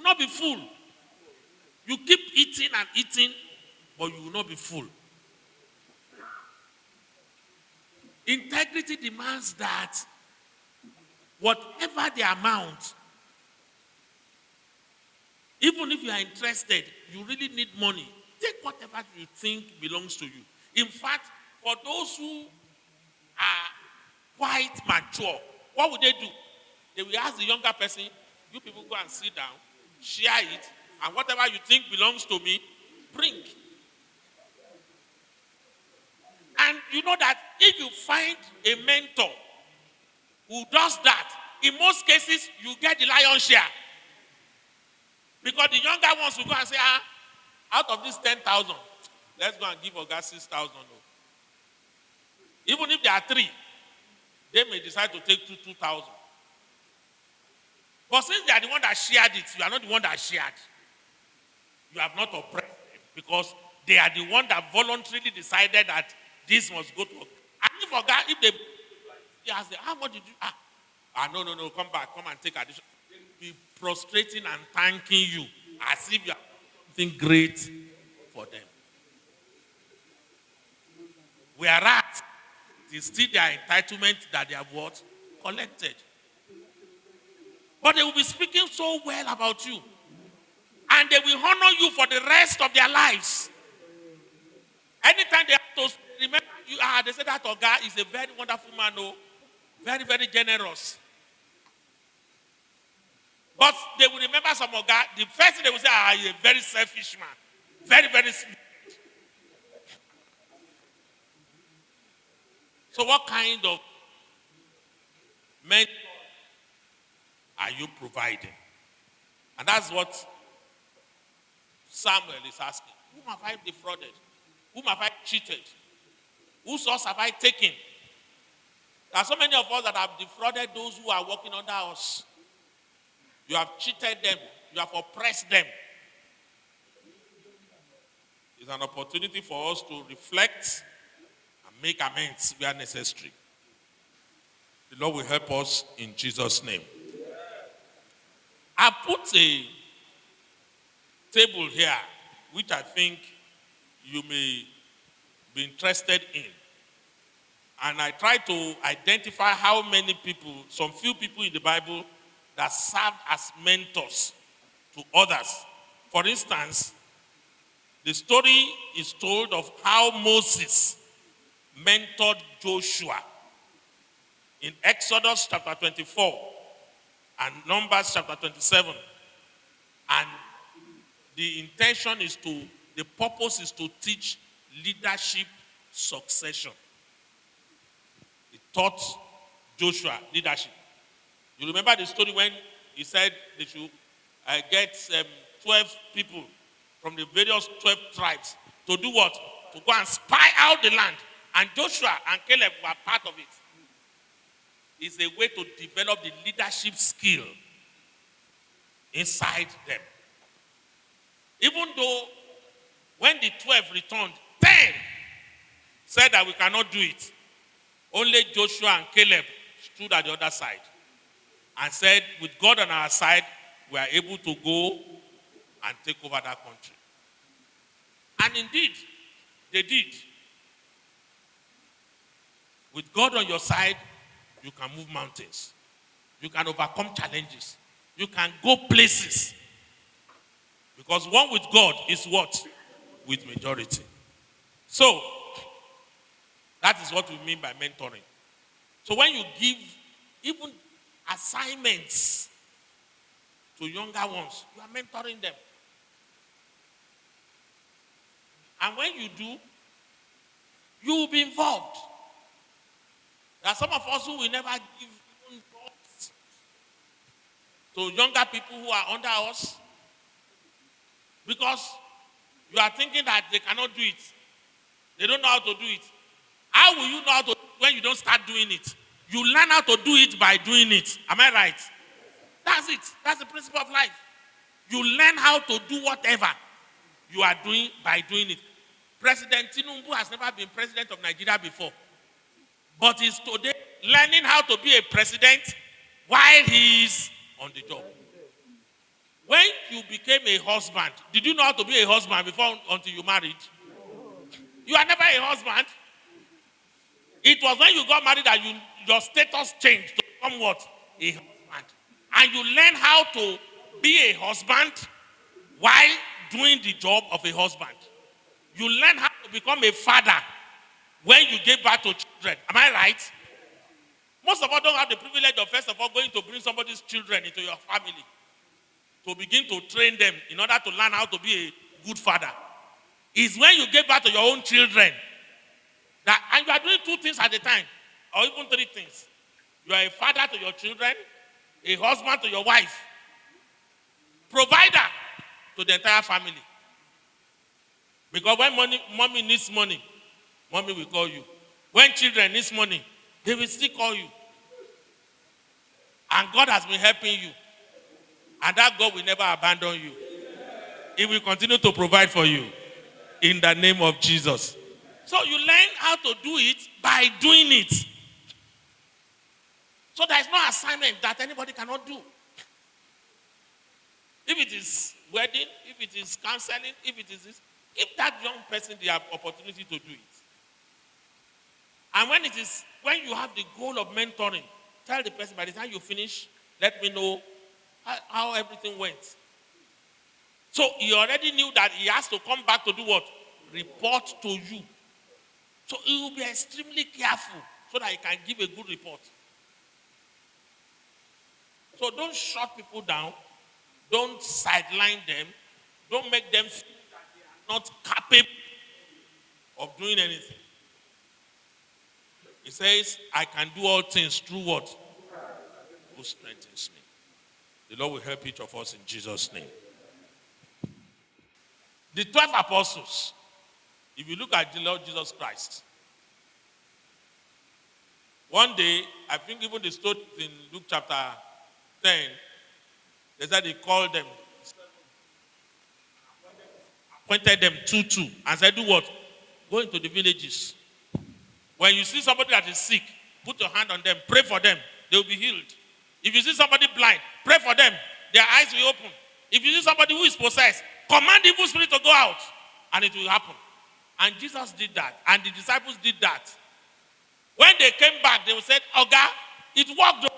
not be full. You keep eating and eating, but you will not be full. Integrity demands that whatever the amount, even if you are interested, you really need money, take whatever you think belongs to you. In fact, for those who are quite mature, what would they do? They will ask the younger person, you people go and sit down, share it, and whatever you think belongs to me, bring. And you know that if you find a mentor who does that, in most cases, you get the lion's share. Because the younger ones will go and say, out of this 10,000, let's go and give Oga 6,000. Even if there are 3, they may decide to take 2,000. But since they are the one that shared it, you are not the one that shared. You have not oppressed them because they are the one that voluntarily decided that this must go to. And if they ask them, how much did you? No, come back, come and take addition. Be prostrating and thanking you as if you are something great for them. Whereas it is still their entitlement that they have what? Collected. But they will be speaking so well about you. And they will honor you for the rest of their lives. Anytime they have to remember you, they say that Oga is a very wonderful man, very, very generous. But they will remember some Oga, the first thing they will say, he's a very selfish man. Very, very sweet. So what kind of mentor are you providing? And that's what Samuel is asking. Whom have I defrauded? Whom have I cheated? Whose source have I taken? There are so many of us that have defrauded those who are working under us. You have cheated them. You have oppressed them. It's an opportunity for us to reflect and make amends where necessary. The Lord will help us in Jesus' name. I put a table here, which I think you may be interested in. And I try to identify how many people, some few people in the Bible that served as mentors to others. For instance, the story is told of how Moses mentored Joshua in Exodus chapter 24 and Numbers chapter 27. And the purpose is to teach leadership succession. He taught Joshua leadership. You remember the story when he said they should get 12 people from the various 12 tribes to do what? To go and spy out the land. And Joshua and Caleb were part of it. It's a way to develop the leadership skill inside them. Even though when the 12 returned, 10 said that we cannot do it. Only Joshua and Caleb stood at the other side and said, with God on our side, we are able to go and take over that country. And indeed, they did. With God on your side, you can move mountains. You can overcome challenges. You can go places. Because one with God is what? With majority. So, that is what we mean by mentoring. So when you give even assignments to younger ones, you are mentoring them. And when you do, you will be involved. There are some of us who will never give even thoughts to younger people who are under us because you are thinking that they cannot do it. They don't know how to do it. How will you know how to do it when you don't start doing it? You learn how to do it by doing it. Am I right? That's it. That's the principle of life. You learn how to do whatever you are doing by doing it. President Tinubu has never been president of Nigeria before. But he's today learning how to be a president while he is on the job. When you became a husband, did you know how to be a husband before until you married? You are never a husband. It was when you got married that your status changed to become what? A husband. And you learn how to be a husband while doing the job of a husband. You learn how to become a father when you give birth to children. Am I right? Most of us don't have the privilege of, first of all, going to bring somebody's children into your family to begin to train them in order to learn how to be a good father. It's when you give birth to your own children and you are doing two things at a time, or even three things. You are a father to your children, a husband to your wife, provider to the entire family. Because when mommy needs money, mommy will call you. When children need money, they will still call you. And God has been helping you. And that God will never abandon you. He will continue to provide for you in the name of Jesus. So you learn how to do it by doing it. So there is no assignment that anybody cannot do. If it is wedding, if it is counseling, if it is this, give that young person the opportunity to do it. And when you have the goal of mentoring, tell the person, by the time you finish, let me know how everything went. So he already knew that he has to come back to do what? Report to you. So he will be extremely careful so that he can give a good report. So don't shut people down. Don't sideline them. Don't make them feel that they are not capable of doing anything. He says, I can do all things through what? Who strengthens me. The Lord will help each of us in Jesus' name. The 12 apostles, if you look at the Lord Jesus Christ, one day, I think even the story in Luke chapter 10, they said he called them, appointed them 2-2, and said, do what? Go into the villages. When you see somebody that is sick, put your hand on them, pray for them, they will be healed. If you see somebody blind, pray for them, their eyes will open. If you see somebody who is possessed, command the evil spirit to go out, and it will happen. And Jesus did that, and the disciples did that. When they came back, they said, Oga, it worked.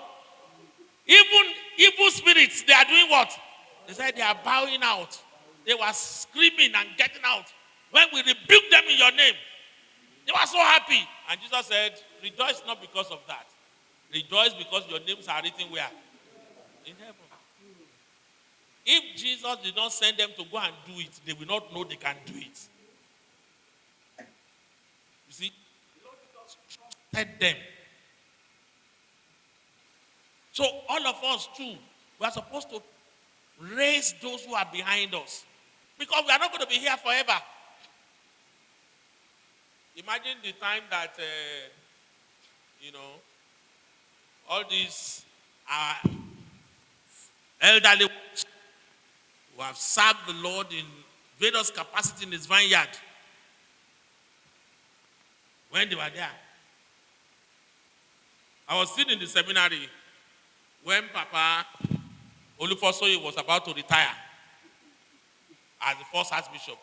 Even evil spirits, they are doing what? They said they are bowing out. They were screaming and getting out. When we rebuked them in your name, they were so happy. And Jesus said, rejoice not because of that. Rejoice because your names are written where? In heaven. If Jesus did not send them to go and do it, they will not know they can do it. You see, the Lord Jesus trusted them. So all of us too, we are supposed to raise those who are behind us. Because we are not going to be here forever. Imagine the time that, all these elderly ones who have served the Lord in various capacity in his vineyard. When they were there, I was still in the seminary when Papa Olufosoye was about to retire as the first Archbishop.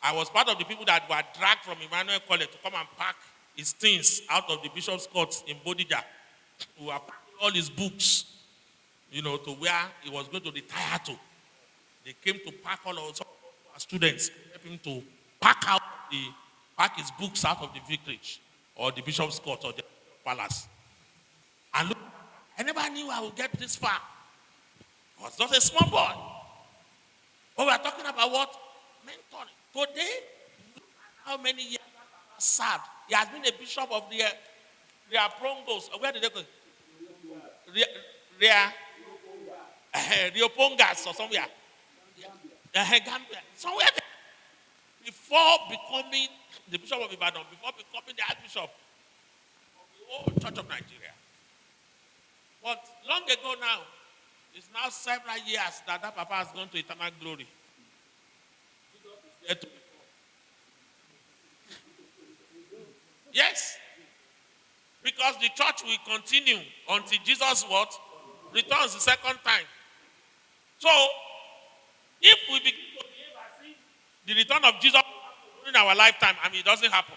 I was part of the people that were dragged from Emmanuel College to come and pack his things out of the Bishop's Court in Bodija. We were packing all his books, to where he was going to retire to. They came to pack all of our students, help him to pack his books out of the vicarage or the Bishop's Court or the palace. And look, I never knew I would get this far. I was just a small boy. But we are talking about what? Mentoring. Today, how many years he has served? He has been a bishop of the Ria Prongos. Where did they go? Ria Riopongas or somewhere. Gambia. Somewhere there. Before becoming the Bishop of Ibadan, before becoming the Archbishop of the whole Church of Nigeria. But long ago now, it's now several years that Papa has gone to eternal glory. Yes. Because the church will continue until Jesus what? Returns the second time. So, if we begin to behave as if the return of Jesus in our lifetime, it doesn't happen.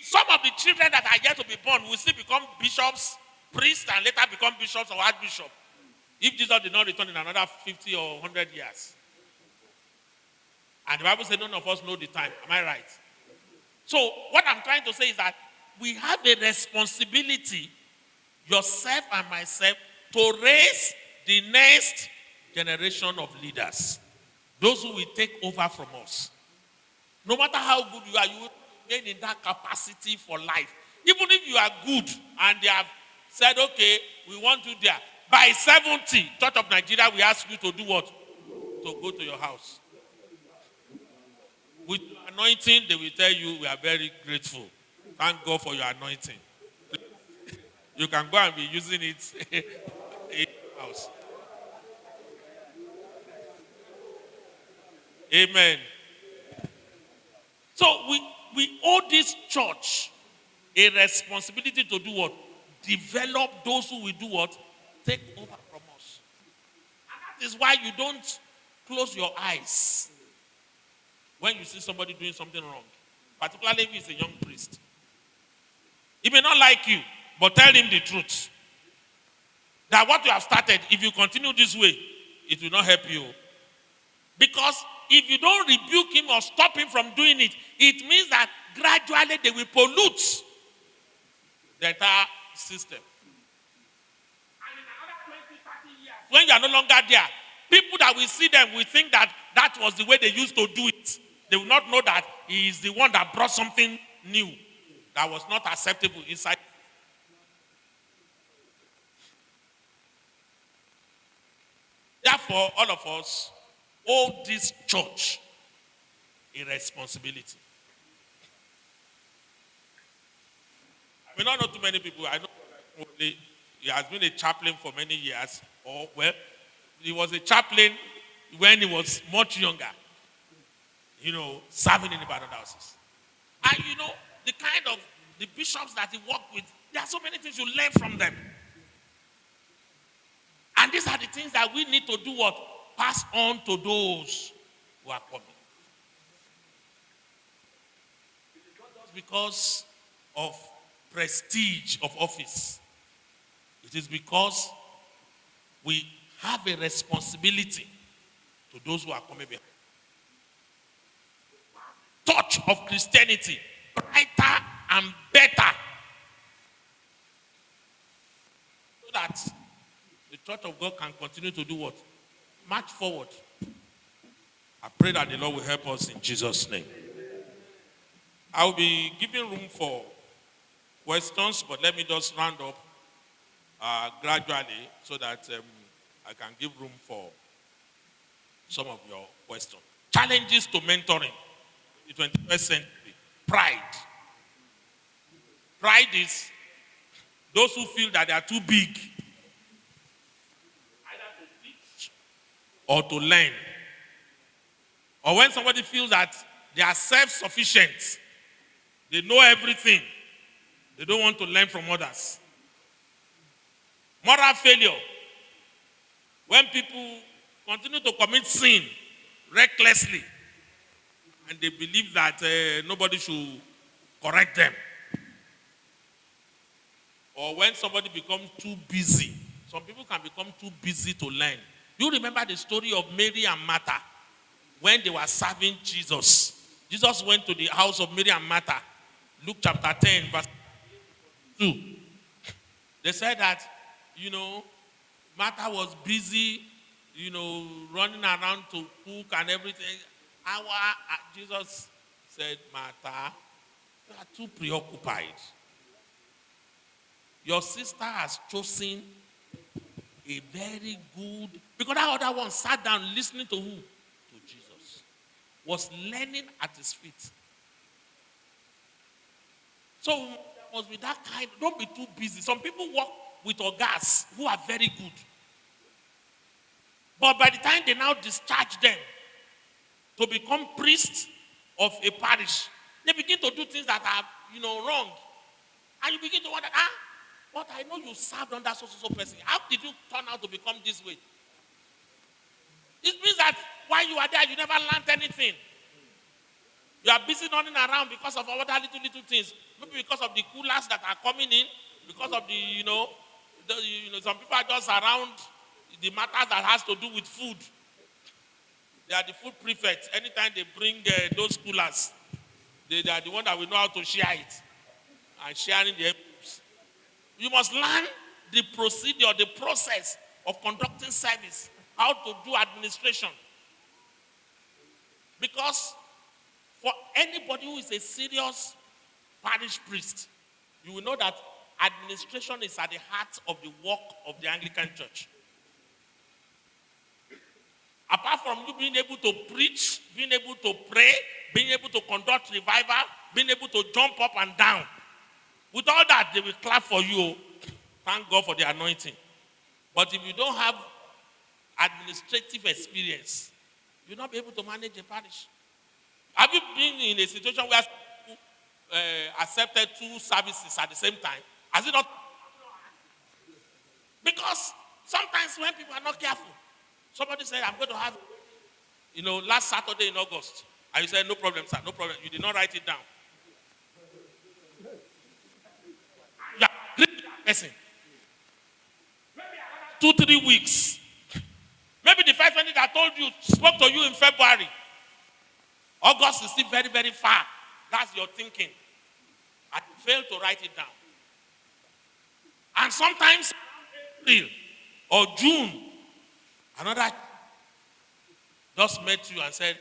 Some of the children that are yet to be born will still become bishops, priests, and later become bishops or archbishops. If Jesus did not return in another 50 or 100 years. And the Bible says none of us know the time. Am I right? So what I'm trying to say is that we have a responsibility, yourself and myself, to raise the next generation of leaders. Those who will take over from us. No matter how good you are, you will remain in that capacity for life. Even if you are good and they have said, okay, we want you there. By 70, Church of Nigeria, we ask you to do what? To go to your house. With anointing, they will tell you, we are very grateful. Thank God for your anointing. You can go and be using it in your house. Amen. So we owe this church a responsibility to do what? Develop those who will do what? Take over from us. And that is why you don't close your eyes when you see somebody doing something wrong. Particularly if he's a young priest. He may not like you, but tell him the truth. That what you have started, if you continue this way, it will not help you. Because if you don't rebuke him or stop him from doing it, it means that gradually they will pollute the entire system. And in another 20, 30 years, when you are no longer there, people that will see them will think that that was the way they used to do it. They will not know that he is the one that brought something new that was not acceptable inside. Therefore, all of us owe this church a responsibility. I may not know too many people. I know he has been a chaplain for many years. He was a chaplain when he was much younger. Serving in the Ibadan houses. And the kind of the bishops that he worked with, there are so many things you learn from them. And these are the things that we need to do what? Pass on to those who are coming. It is not just because of prestige of office. It is because we have a responsibility to those who are coming behind. Touch of Christianity, brighter and better. So that the church of God can continue to do what? March forward. I pray that the Lord will help us in Jesus' name. I will be giving room for questions, but let me just round up gradually so that I can give room for some of your questions. Challenges to mentoring in the 21st century. Pride. Pride is those who feel that they are too big either to teach or to learn. Or when somebody feels that they are self-sufficient, they know everything, they don't want to learn from others. Moral failure. When people continue to commit sin recklessly and they believe that nobody should correct them. Or when somebody becomes too busy. Some people can become too busy to learn. You remember the story of Mary and Martha when they were serving Jesus. Jesus went to the house of Mary and Martha. Luke chapter 10, verse 2. They said that, Martha was busy, running around to cook and everything. Jesus said, Martha, you are too preoccupied. Your sister has chosen a very good, because that other one sat down listening to who? To Jesus. Was learning at his feet. So must be that kind. Don't be too busy. Some people work with organs who are very good. But by the time they now discharge them to become priests of a parish, they begin to do things that are, wrong. And you begin to wonder, but I know you served under so person. How did you turn out to become this way? It means that while you are there, you never learned anything. You are busy running around because of other little things. Maybe because of the coolers that are coming in, because of some people are just around the matters that has to do with food. They are the food prefects. Anytime they bring those coolers, they are the one that will know how to share it. And sharing the envelopes. You must learn the procedure, the process of conducting service, how to do administration. Because for anybody who is a serious parish priest, you will know that administration is at the heart of the work of the Anglican Church. Apart from you being able to preach, being able to pray, being able to conduct revival, being able to jump up and down, with all that, they will clap for you. Thank God for the anointing. But if you don't have administrative experience, you'll not be able to manage a parish. Have you been in a situation where people accepted 2 services at the same time? Has it not? Because sometimes when people are not careful, somebody said, I'm going to have, last Saturday in August. And you said, no problem, sir, no problem. You did not write it down. You agree with that person. 2-3 weeks. Maybe the first one that told you, spoke to you in February. August is still very, very far. That's your thinking. And you fail to write it down. And sometimes April or June, another just met you and said,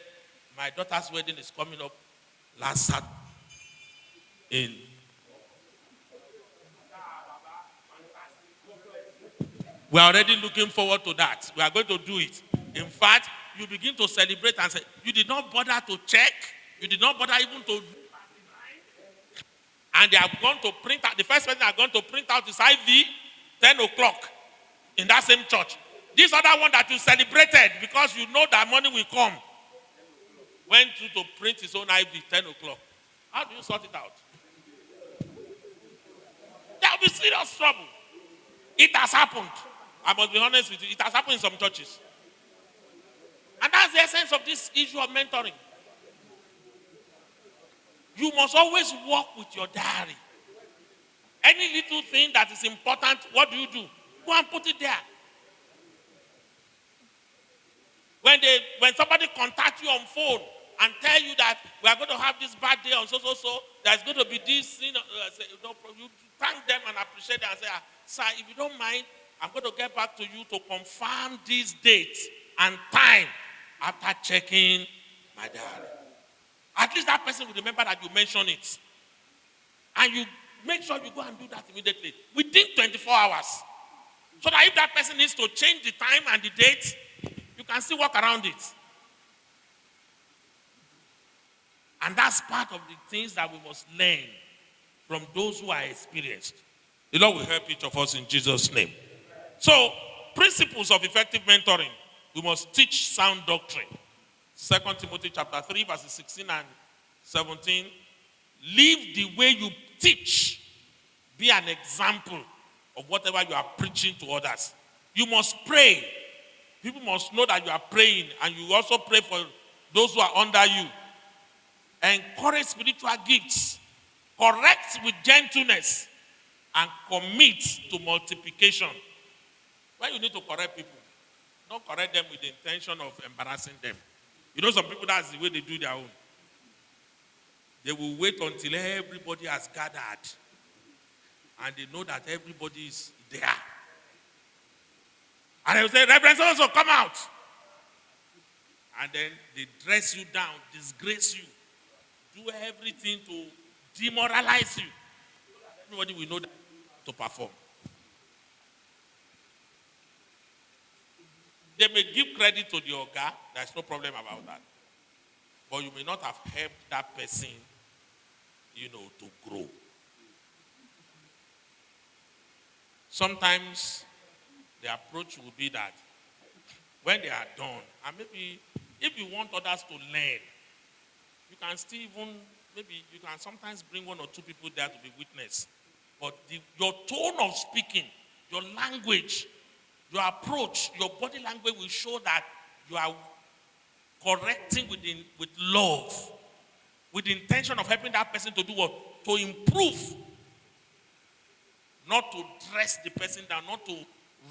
my daughter's wedding is coming up last Saturday in. We are already looking forward to that. We are going to do it. In fact, you begin to celebrate and say, you did not bother to check. You did not bother even to. And they are going to print out. The first person they are going to print out is IV, 10 o'clock in that same church. This other one that you celebrated because you know that money will come went to print his own IV, 10 o'clock. How do you sort it out? There will be serious trouble. It has happened. I must be honest with you. It has happened in some churches. And that's the essence of this issue of mentoring. You must always work with your diary. Any little thing that is important, what do? Go and put it there. When somebody contacts you on phone and tell you that we are going to have this bad day on so, there's going to be this, you thank them and appreciate them and say, sir, if you don't mind, I'm going to get back to you to confirm this date and time after checking my diary. At least that person will remember that you mentioned it. And you make sure you go and do that immediately, within 24 hours. So that if that person needs to change the time and the date, you can still work around it. And that's part of the things that we must learn from those who are experienced. The Lord will help each of us in Jesus' name. So, principles of effective mentoring. We must teach sound doctrine. 2 Timothy chapter 3, verses 16 and 17. Live the way you teach. Be an example of whatever you are preaching to others. You must pray. People must know that you are praying, and you also pray for those who are under you. Encourage spiritual gifts. Correct with gentleness. And commit to multiplication. When you need to correct people, don't correct them with the intention of embarrassing them. You know, some people, that's the way they do their own. They will wait until everybody has gathered and they know that everybody is there. And they will say, Reverend so come out. And then they dress you down, disgrace you, do everything to demoralize you. Everybody will know that to perform. They may give credit to the Oga. There's no problem about that. But you may not have helped that person, to grow. Sometimes the approach will be that when they are done, and maybe if you want others to learn, you can still maybe you can sometimes bring one or two people there to be witness. But your tone of speaking, your language, your approach, your body language will show that you are correcting with love, with the intention of helping that person to do what? To improve. Not to dress the person down, not to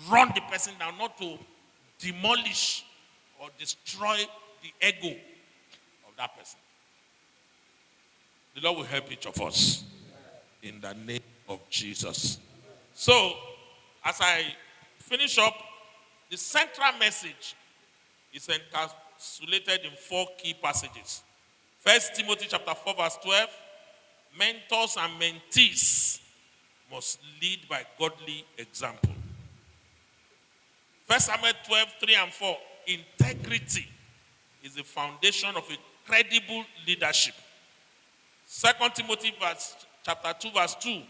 run the person down, not to demolish or destroy the ego of that person. The Lord will help each of us in the name of Jesus. So, as I finish up, the central message is encapsulated in 4 key passages. 1 Timothy chapter 4 verse 12, mentors and mentees must lead by godly example. 1 Samuel 12, 3 and 4, integrity is the foundation of a credible leadership. 2 Timothy chapter 2 verse 2,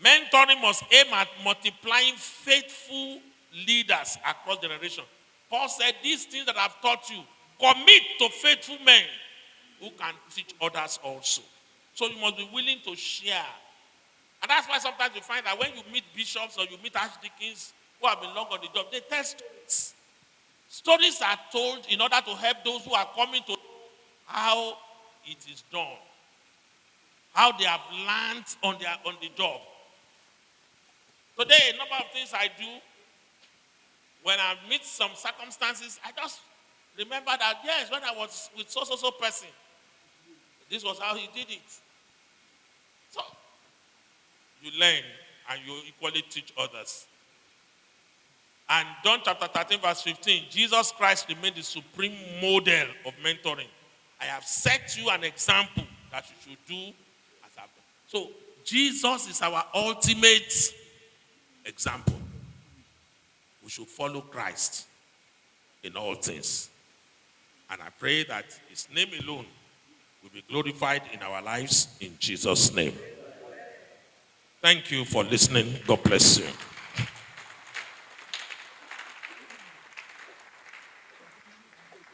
mentoring must aim at multiplying faithful leaders across generations. Paul said, these things that I've taught you, commit to faithful men who can teach others also. So you must be willing to share. And that's why sometimes you find that when you meet bishops or you meet archdeacons who have been long on the job, they tell stories. Stories are told in order to help those who are coming to know how it is done, how they have learned on the job. Today, a number of things I do, when I meet some circumstances, I just remember that, yes, when I was with so person, this was how he did it. So, you learn and you equally teach others. And John chapter 13 verse 15, Jesus Christ remained the supreme model of mentoring. I have set you an example that you should do as I've done. So Jesus is our ultimate example. We should follow Christ in all things. And I pray that his name alone will be glorified in our lives in Jesus' name. Thank you for listening. God bless you.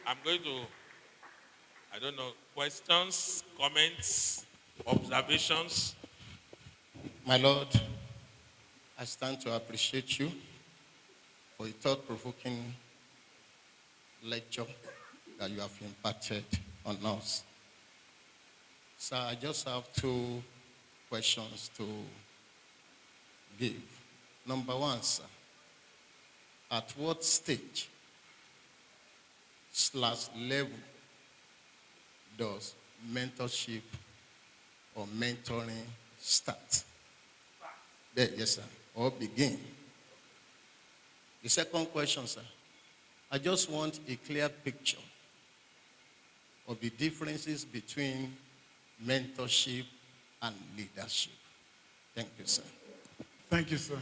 I'm going to, questions, comments, observations. My Lord, I stand to appreciate you for a thought-provoking lecture that you have imparted on us. So I just have 2 questions to give. Number 1, sir, at what stage / level does mentorship or mentoring start? There, yes, sir, or begin? The second question, sir, I just want a clear picture of the differences between mentorship and leadership. Thank you, sir. Thank you, sir.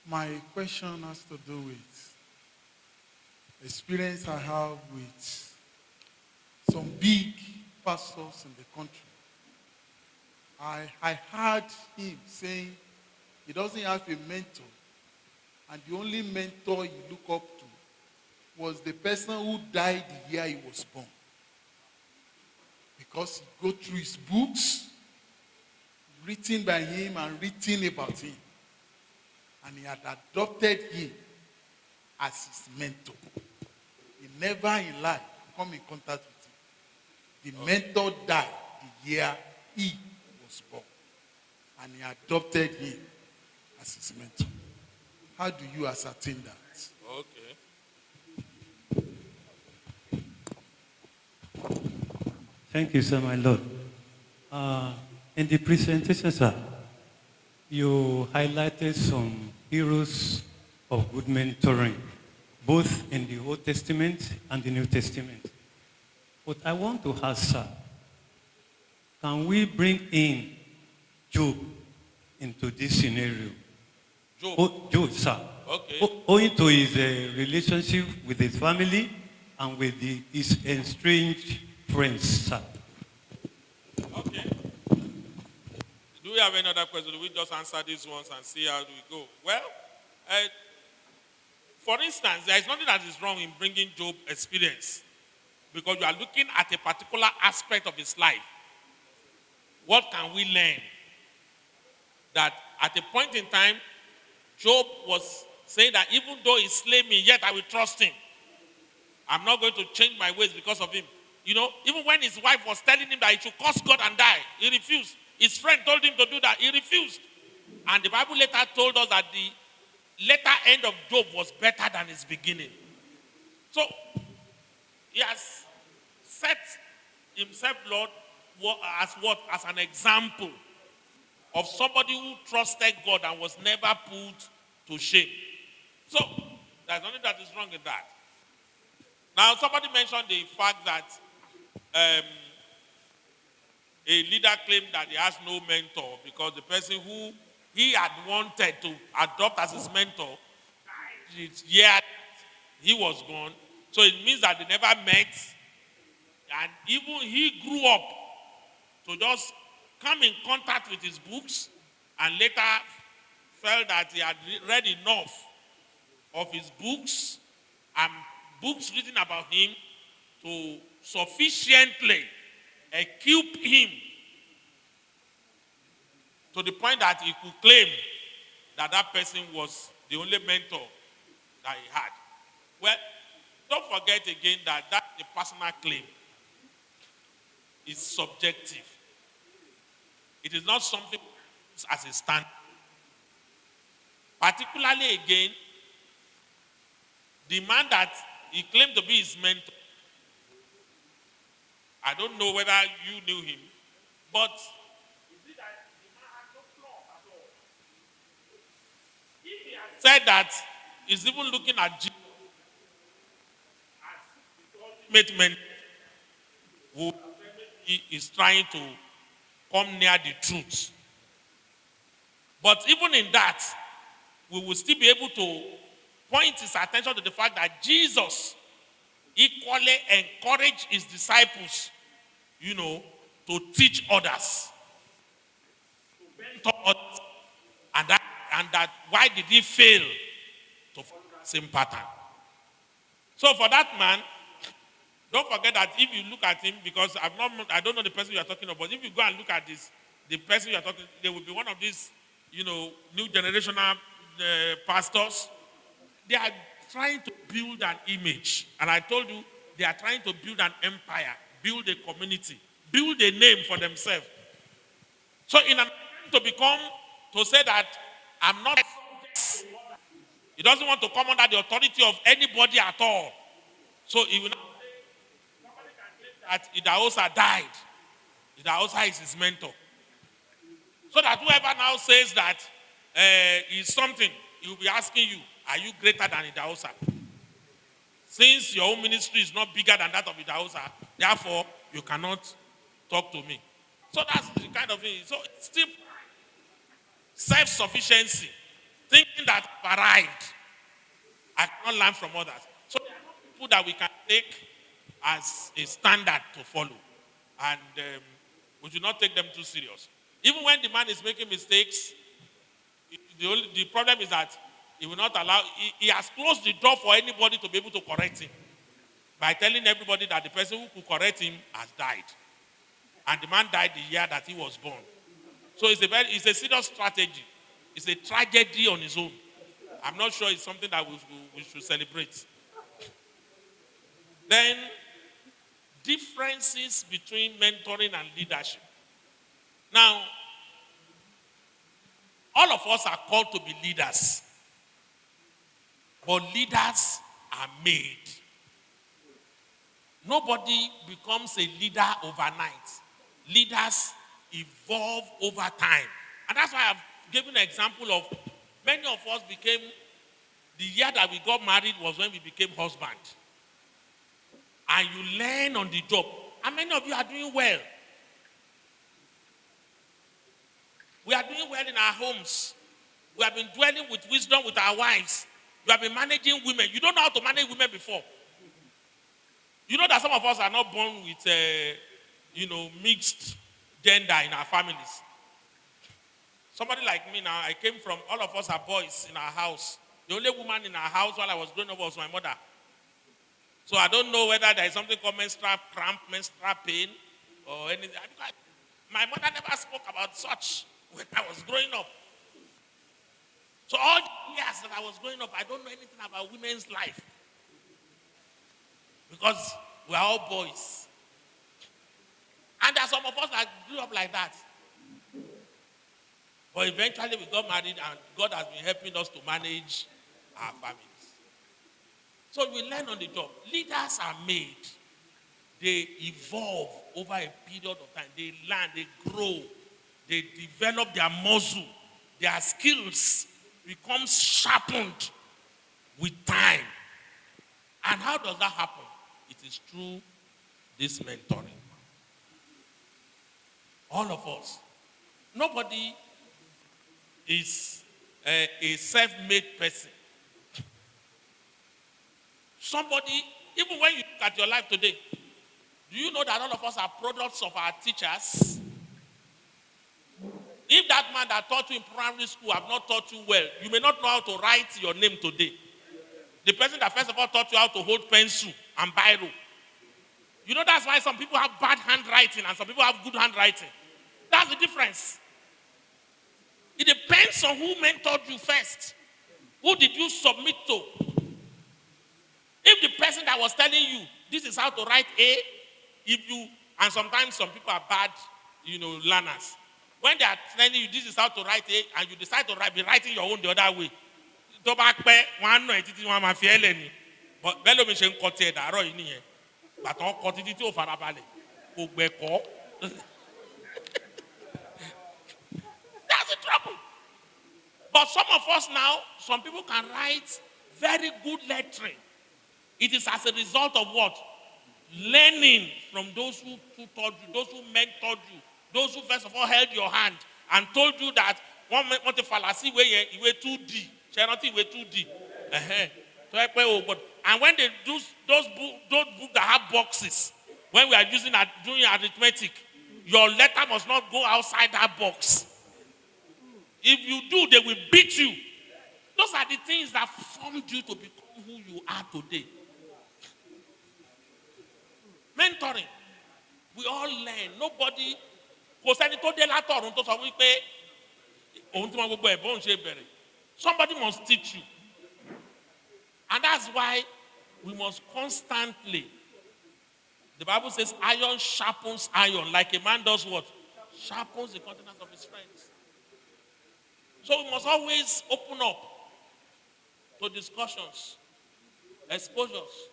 My question has to do with experience I have with some big pastors in the country. I heard him saying he doesn't have a mentor, and the only mentor he looked up to was the person who died the year he was born. Because he go through his books, written by him and written about him. And he had adopted him as his mentor. He never in life come in contact with him. The mentor died the year he was born. And he adopted him as his mentor. How do you ascertain that? Okay. Thank you, sir, my Lord. In the presentation, sir, you highlighted some heroes of good mentoring, both in the Old Testament and the New Testament. But I want to ask, sir, can we bring in Job into this scenario. Job. Job, sir. Okay. Owing to his relationship with his family and with his estranged friends, sir. Okay. Do we have any other questions? Do we just answer these ones and see how we go? Well, for instance, there is nothing that is wrong in bringing Job experience because you are looking at a particular aspect of his life. What can we learn? That at a point in time, Job was saying that even though he slay me, yet I will trust him. I'm not going to change my ways because of him. You know, even when his wife was telling him that he should curse God and die, he refused. His friend told him to do that, he refused. And the Bible later told us that the later end of Job was better than his beginning. So, he has set himself, Lord, as what? As an example of somebody who trusted God and was never put to shame. So, there's nothing that is wrong in that. Now, somebody mentioned the fact that a leader claimed that he has no mentor because the person who he had wanted to adopt as his mentor, he was gone. So it means that they never met. And even he grew up to just come in contact with his books and later felt that he had read enough of his books and books written about him to sufficiently equip him to the point that he could claim that that person was the only mentor that he had. Well, don't forget again that that's a personal claim. It's subjective. It is not something as a standard. Particularly again, the man that he claimed to be his mentor, I don't know whether you knew him, but said that he's even looking at Jesus as the ultimate mentor who is trying to come near the truth. But even in that, we will still be able to point his attention to the fact that Jesus equally encouraged his disciples, to teach others, to mentor others, and that why did he fail to follow the same pattern? So for that man, don't forget that if you look at him, because I don't know the person you are talking about, if you go and look at the person you are talking, there will be one of these, new generational pastors. They are trying to build an image. And I told you, they are trying to build an empire, build a community, build a name for themselves. So in an attempt to say that I'm not, he doesn't want to come under the authority of anybody at all. So he will not say, somebody can claim that Idahosa died. Idahosa is his mentor. So that whoever now says that is something, he will be asking you, are you greater than Idahosa? Since your own ministry is not bigger than that of Idahosa, therefore you cannot talk to me. So that's the kind of thing. So it's still self-sufficiency, thinking that I've arrived, I cannot learn from others. So there are not people that we can take as a standard to follow. And we should not take them too serious. Even when the man is making mistakes, the problem is that he will not allow, he has closed the door for anybody to be able to correct him by telling everybody that the person who could correct him has died. And the man died the year that he was born. So it's a serious strategy. It's a tragedy on its own. I'm not sure it's something that we should celebrate. Then, differences between mentoring and leadership. Now, all of us are called to be leaders. But leaders are made. Nobody becomes a leader overnight. Leaders evolve over time. And that's why I've given an example of many of us became, the year that we got married was when we became husband. And you learn on the job. And many of you are doing well. We are doing well in our homes. We have been dwelling with wisdom with our wives. You have been managing women. You don't know how to manage women before. You know that some of us are not born with, mixed gender in our families. Somebody like me now, I came from, all of us are boys in our house. The only woman in our house while I was growing up was my mother. So I don't know whether there is something called menstrual cramp, menstrual pain, or anything. My mother never spoke about such when I was growing up. So all the years that I was growing up, I don't know anything about women's life. Because we are all boys. And there are some of us that grew up like that. But eventually we got married and God has been helping us to manage our families. So we learn on the job. Leaders are made. They evolve over a period of time. They learn, they grow. They develop their muscle. Their skills become sharpened with time. And how does that happen? It is through this mentoring. All of us. Nobody is a self-made person. Somebody, even when you look at your life today, do you know that all of us are products of our teachers? If that man that taught you in primary school have not taught you well, you may not know how to write your name today. The person that first of all taught you how to hold pencil and biro. You know that's why some people have bad handwriting and some people have good handwriting. That's the difference. It depends on who mentored you first. Who did you submit to? If the person that was telling you, this is how to write A, and sometimes some people are bad, learners. When they are telling you this is how to write A, and you decide to be writing your own the other way, but that's the trouble. But some of us now, some people can write very good lettering. It is as a result of what? Learning from those who taught you, those who mentored you, those who first of all held your hand and told you that one the fallacy way you were 2D, charity were 2D. And when they do those books that have boxes, when we are doing arithmetic, your letter must not go outside that box. If you do, they will beat you. Those are the things that formed you to become who you are today. Mentoring. We all learn. Nobody. Somebody must teach you. And that's why we must constantly. The Bible says iron sharpens iron. Like a man does what? Sharpens the countenance of his friends. So we must always open up to discussions, exposures,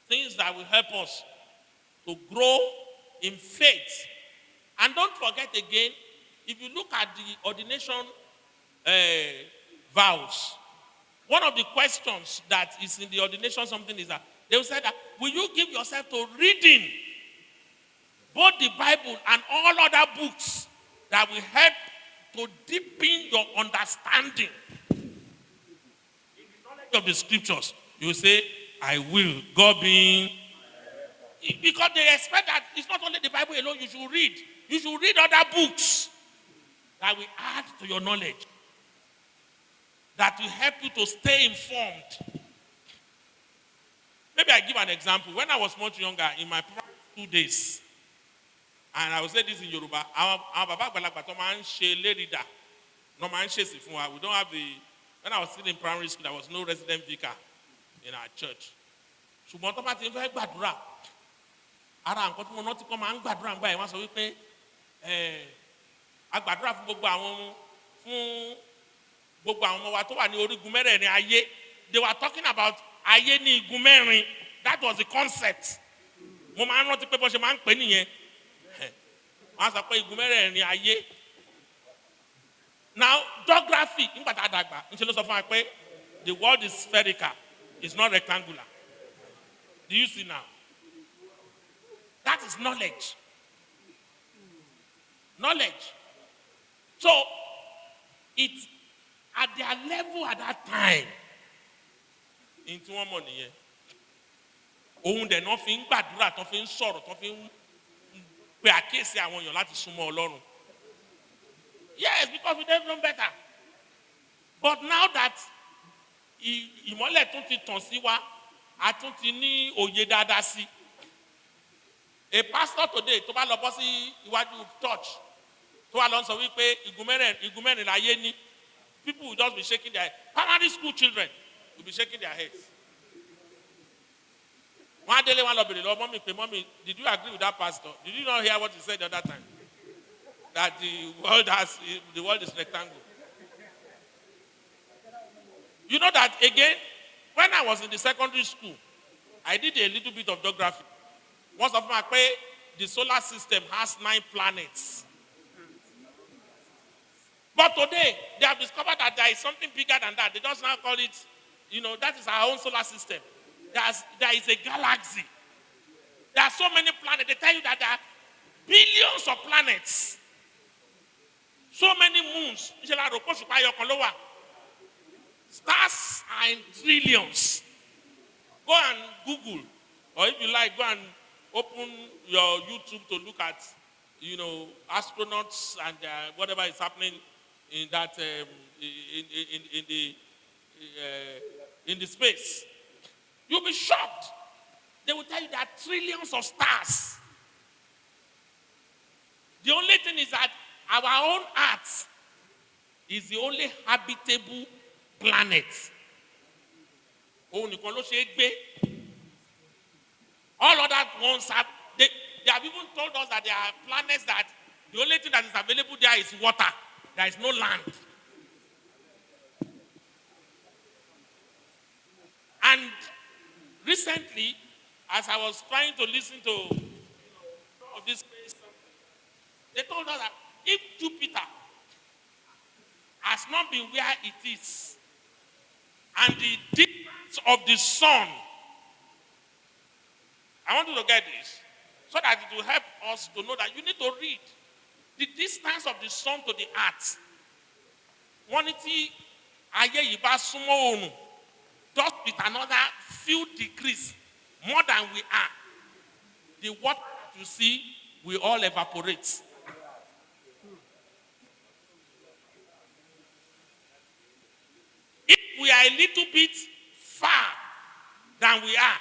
things that will help us to grow in faith. And don't forget again, if you look at the ordination vows, one of the questions that is in the ordination something is that they will say that, will you give yourself to reading both the Bible and all other books that will help to deepen your understanding in the knowledge of the scriptures? You will say, I will. God being. Because they expect that it's not only the Bible alone you should read. You should read other books that will add to your knowledge, that will help you to stay informed. Maybe I give an example. When I was much younger, in my primary 2 days, and I will say this in Yoruba, we don't have the, when I was still in primary school, there was no resident vicar in our church. Ṣùgbọ́n tó bá ti fẹ́ gbàdúrà, ara nǹkan tí mo rántí kọ́ máa ń gbàdúrà ńgbà yẹn wọ́n sọ wípé a gbàdúrà fún gbogbo àwọn ọmọ wa tó wà ní orígun mẹ́rẹ̀ẹ̀rin ayé. They were talking about ayé ní igun mẹ́rin. That was the concept. Mo máa ń rántí pé bó ṣe máa ń pè nìyẹn. Wọ́n á sọ pé igun mẹ́rẹ̀ẹ̀rin ayé. Now, geography, nígbà tá a dàgbà, ń ṣe ló sọ fún wa pé the world is spherical, it's not rectangular. Do you see now? That is knowledge. Knowledge. So, it's at their level at that time. Into one money, yeah. Ohun dẹ̀ náà fi ń gbàdúrà tó fi ń sọ̀rọ̀ tó fi ń pe àkíyèsí àwọn èèyàn láti súnmọ́ Ọlọ́run. Yes, because we don't know better. But now that ìmọ́lẹ̀ tún ti tàn sí wa, a tún ti ní òye dáadáa sí. A pastor today tó bá lọ bọ́ sí iwájú church tó wà lọ sọ wípé igun mẹ́rin láyé ní, people will just be shaking their head. Primary school children will be shaking their heads. One day, one lọ bèrè lọ mommy, did you agree with that pastor? Did you not hear what he said the other time? That the world is rectangle. You know that again, when I was in the secondary school, I did a little bit of geography. Once of my pay, the solar system has 9 planets. But today, they have discovered that there is something bigger than that. They just now call it, that is our own solar system. There is a galaxy. There are so many planets. They tell you that there are billions of planets. So many moons. Stars are in trillions. Go and Google, or if you like, go and open your YouTube to look at, astronauts and whatever is happening in that in the space. You'll be shocked. They will tell you there are trillions of stars. The only thing is that our own Earth is the only habitable planet. All other ones they have even told us that there are planets that the only thing that is available there is water. There is no land. And recently, as I was trying to listen to this, they told us that if Jupiter has not been where it is, and the distance of the sun, I want you to get this, so that it will help us to know that you need to read the distance of the sun to the earth. Just with another few degrees more than we are, the water you see will all evaporate. If we are a little bit far than we are,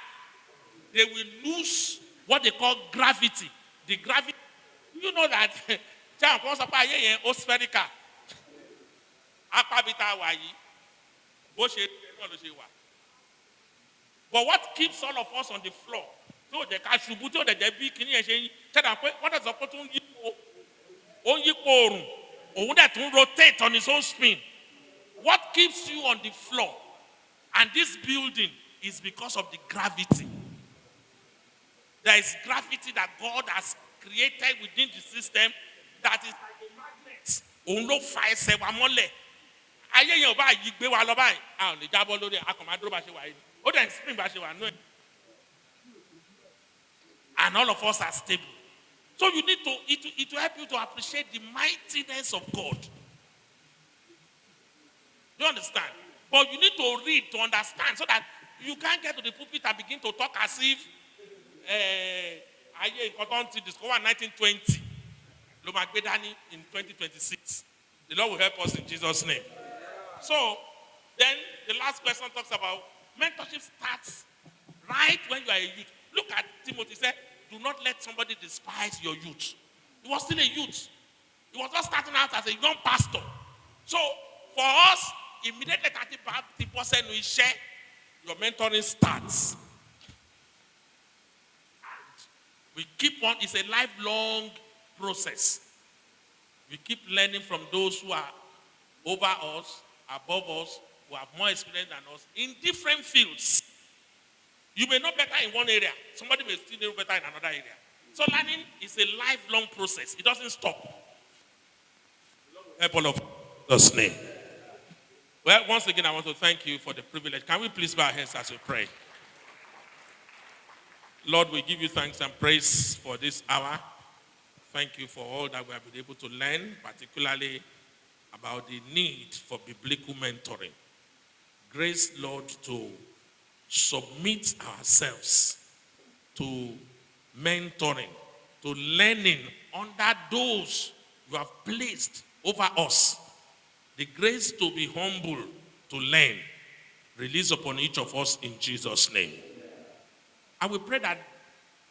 they will lose what they call gravity. The gravity, you know that spherical. But what keeps all of us on the floor? What does rotate on its own spin? What keeps you on the floor? And this building is because of the gravity. There is gravity that God has created within the system that is like a magnet. And all of us are stable. So you need to, it will help you to appreciate the mightiness of God. Do you understand? But you need to read to understand so that you can't get to the pulpit and begin to talk as if discover 1920 in 2026. The Lord will help us in Jesus' name. So then the last question talks about mentorship starts right when you are a youth. Look at Timothy, said, do not let somebody despise your youth. He was still a youth. He was just starting out as a young pastor. So for us, immediately 30% we share, your mentoring starts. We keep on, it's a lifelong process. We keep learning from those who are over us, above us, who have more experience than us, in different fields. You may know better in one area. Somebody may still know better in another area. So learning is a lifelong process. It doesn't stop. Help all of us name. Well, once again, I want to thank you for the privilege. Can we please bow our heads as we pray? Lord, we give you thanks and praise for this hour. Thank you for all that we have been able to learn, particularly about the need for biblical mentoring. Grace, Lord, to submit ourselves to mentoring, to learning under those you have placed over us. The grace to be humble, to learn, release upon each of us in Jesus' name. I will pray that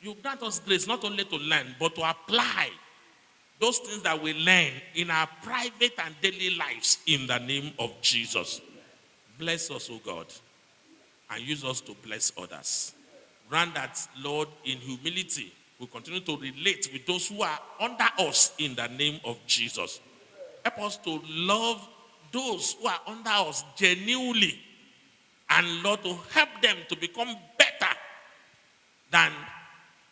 you grant us grace not only to learn, but to apply those things that we learn in our private and daily lives in the name of Jesus. Bless us, O God, and use us to bless others. Grant that, Lord, in humility, we continue to relate with those who are under us in the name of Jesus. Help us to love those who are under us genuinely, and Lord, to help them to become better than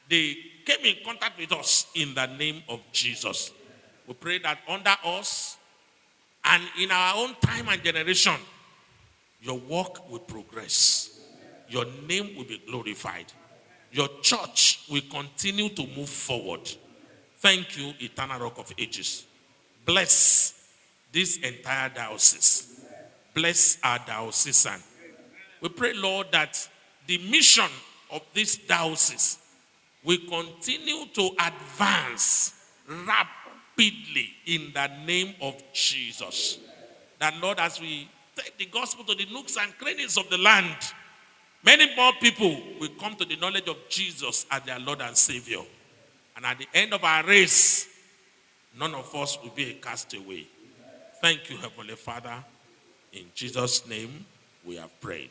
they came in contact with us in the name of Jesus. We pray that under us and in our own time and generation, your work will progress. Your name will be glorified. Your church will continue to move forward. Thank you, Eternal Rock of Ages. Bless this entire diocese. Bless our diocesan. We pray, Lord, that the mission of this diocese will continue to advance rapidly in the name of Jesus. That, Lord, as we take the gospel to the nooks and crannies of the land, many more people will come to the knowledge of Jesus as their Lord and Savior. And at the end of our race, none of us will be a castaway. Thank you, Heavenly Father. In Jesus' name we have prayed.